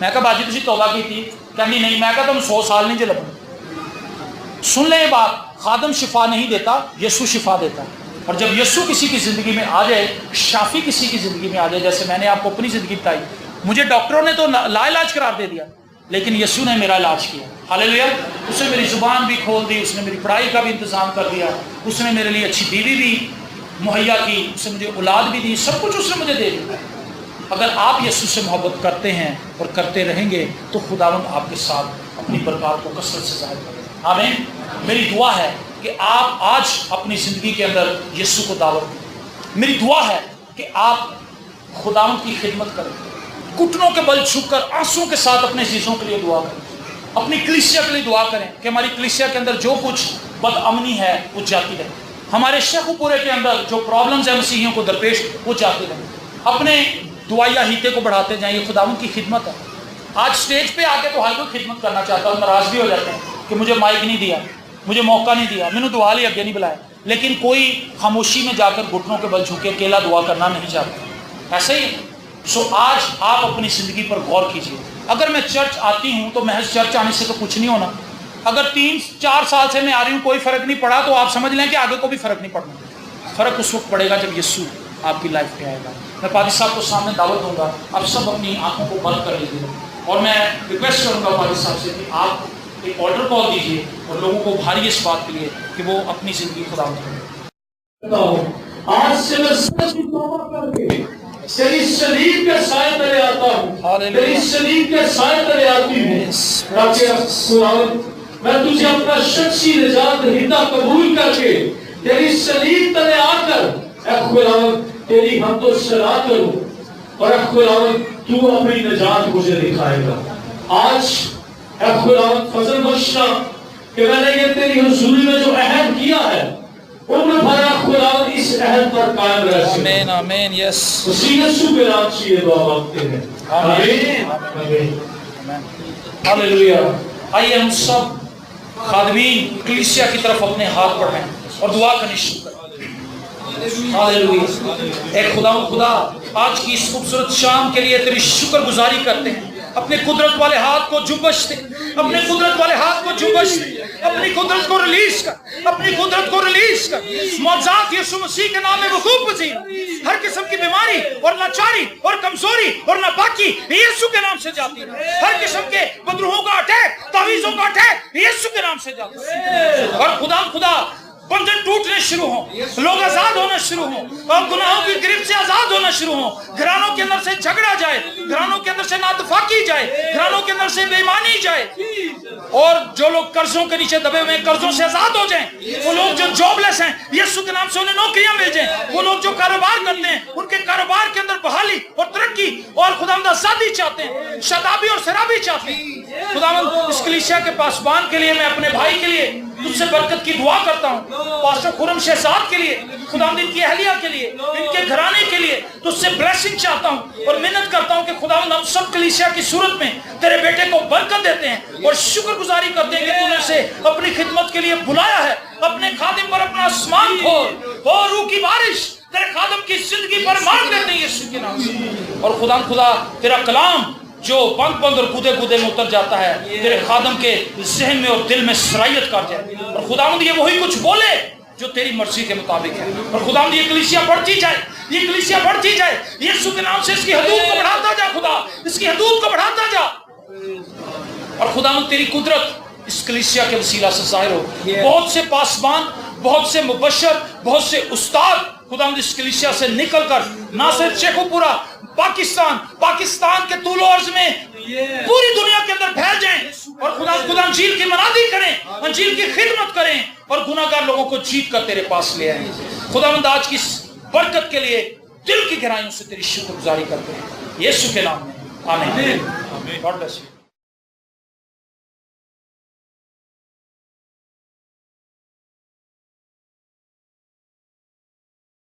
मैं कहा बाजी तुसी तौबा की थी? कहनी नहीं। मैं कहा तुम 100 साल नहीं जे लगने। सुन ले बात, खादम शिफा नहीं देता, यीशु शिफा देता है। और जब यीशु किसी की ज़िंदगी में आ जाए, शाफी किसी की ज़िंदगी में आ जाए, जैसे मैंने आपको अपनी ज़िंदगी बताई, मुझे डॉक्टरों ने तो लाइलाज करार दे दिया, लेकिन यीशु ने मेरा इलाज किया। हालेलुया। उसने मेरी ज़ुबान भी खोल दी, उसने मेरी पढ़ाई का भी इंतज़ाम कर दिया, उसने मेरे लिए अच्छी बीवी भी मुहैया की, उसने मुझे औलाद भी दी, सब कुछ उसने मुझे दे दिया। अगर आप यीशु से मोहब्बत करते हैं और करते रहेंगे तो खुदावंद आपके साथ अपनी बरकत को कसरत से ज़ाहिर करेगा। आमीन। मेरी दुआ है कि आप आज अपनी ज़िंदगी के अंदर यीशु को दावत दें। मेरी दुआ है कि आप खुदावंद की खिदमत करें, घुटनों के बल झुककर आंसुओं के साथ अपने चीज़ों के लिए दुआ करें, अपनी कलीसिया के लिए दुआ करें कि हमारी कलीसिया के अंदर जो कुछ बदअमनी है वो जाती रहे, हमारे शेखुपुरे के अंदर जो प्रॉब्लम्स है मसीहियों को दरपेश वो जाती रहे। अपने दुआया हीते को बढ़ाते जाएं, खुदावंद की खिदमत है। आज स्टेज पे आके तो हर कोई खिदमत करना चाहता है और नाराज भी हो जाते हैं कि मुझे माइक नहीं दिया, मुझे मौका नहीं दिया, मैंने दुआ ली अगे नहीं बुलाया, लेकिन कोई खामोशी में जाकर घुटनों के बल झुके अकेला दुआ करना नहीं चाहता। ऐसे ही सो आज आप अपनी ज़िंदगी पर गौर कीजिए। अगर मैं चर्च आती हूँ तो महज चर्च आने से तो कुछ नहीं होना। अगर 3-4 साल से मैं आ रही हूँ, कोई फ़र्क नहीं पड़ा, तो आप समझ लें कि आगे को भी फ़र्क नहीं पड़ना। फ़र्क उस वक्त पड़ेगा जब यीशु आपकी लाइफ में आएगा। मैं पादी साहब को सामने दावत दूंगा, आप सब अपनी आंखों को बंद कर लीजिए और मैं रिक्वेस्ट करूंगा पादी साहब से कि आप एक ऑर्डर कॉल दीजिए और लोगों को भारी इस बात के लिए कि वो अपनी ज़िंदगी खुदा करें। आज से मैं सच की तौबा करके तेरी सलीब के साए तले आता हूँ, तेरी सलीब के साए तले आती हूँ, ताकि खुदावंद मैं तुझे अपना शख्सी निजात हिदा कबूल करके तेरी सलीब तले आकर खुदावंद तेरी हमदो सना करूँ और खुदावंद तू अपनी निजात मुझे दिखाएगा। आज खुदावंद फजल बख्शना कि मैंने ये तेरी हुजूरी में जो अहद किया है उम्र भर खुदावंद इस अहद पर कायम रह सके। आमीन आमीन। यस, यीशु के नाम से ये दुआ मांगते हैं। आमीन आमीन हालेलुया। आइए हम सब खादमीन कलीसिया की तरफ अपने हाथ बढ़ाएं और दुआ करनी शुरू करें। हालेलुया। ए खुदा, आज की इस खूबसूरत शाम के लिए तेरी शुक्रगुजारी करते हैं। अपने कुदरत वाले हाथ को जुम्बश दे, अपने कुदरत वाले हाथ को जुम्बश दे, अपनी कुदरत को रिलीज कर, अपनी कुदरत को रिलीज कर। मौजूद यीशु मसीह के नाम में वकूफ पजीर हर किस्म की बीमारी और लाचारी और कमजोरी और नापाकी यीशु के नाम से जाती है। हर किस्म के बदरूहों का अटैक, तावीज़ों का अटैक यीशु के नाम से जाता है। और खुदा बंधन टूटने शुरू हो, लोग आजाद होना शुरू हो और गुनाहों की गिरफ्त से आजाद होना शुरू हो। घरानों के अंदर से झगड़ा जाए, घरानों के अंदर से नातफाकी जाए, घरानों के अंदर से बेईमानी जाए और जो लोग कर्जों के नीचे दबे हुए हैं कर्जों से आजाद हो जाएं। वो लोग जो जॉबलेस हैं यीशु के नाम से उन्हें नौकरियां मिल जाएं। वो लोग जो कारोबार करते हैं उनके कारोबार के अंदर बहाली और तरक्की और खुदावंद आजादी चाहते हैं, शराबी और शराबी चाहते हैं। खुदावंद इस कलीसिया के पासबान के लिए, मैं अपने भाई के लिए तुझसे बरकत की दुआ करता हूँ। पास्टर खुरम शहजाद के लिए, खुदावंद इनकी अहलिया के लिए, इनके घराने के लिए तुझसे ब्लेसिंग चाहता हूँ और मिन्नत करता हूँ कि खुदावंद हम सब कलीसिया की सूरत में तेरे बेटे को बरकत देते हैं और शुक्रगुजारी करते हैं कि तूने उसे अपनी खिदमत के लिए बुलाया है। अपने खादिम पर अपना आसमान खोल और रूह की बारिश तेरे खादिम की जिंदगी पर मार देते हैं यीशु के नाम से। और खुदा तेरा कलाम जो बंद और कूदे में उतर जाता है तेरे खादम के ज़हन में और दिल में सरायत कर जाए। और खुदावंद ये वही कुछ बोले जो तेरी मर्जी के मुताबिक है। और खुदावंद ये कलीसिया बढ़ती जाए, ये कलीसिया बढ़ती जाए यीशु के नाम से। इसकी हदूद को बढ़ाता जा खुदा, इसकी हदूद को बढ़ाता जा। और खुदावंद तेरी कुदरत इस कलीसिया के वसीला से ज़ाहिर हो। बहुत से पासबान, बहुत से मुबशर, बहुत से उस्ताद खुदावंद इस कलीसिया से निकलकर ना सिर्फ शेखुपुरा, पाकिस्तान के तूलो अर्ज में पूरी दुनिया के अंदर फैल जाएं और खुदा अंजील की मनादी करें, अंजील की खिदमत करें और गुनाहगार लोगों को जीत कर तेरे पास ले आए। खुदावंद आज की इस बरकत के लिए दिल की गहराइयों से तेरी शुक्रगुजारी करते हैं यीशु के नाम में। आमीन। God bless you.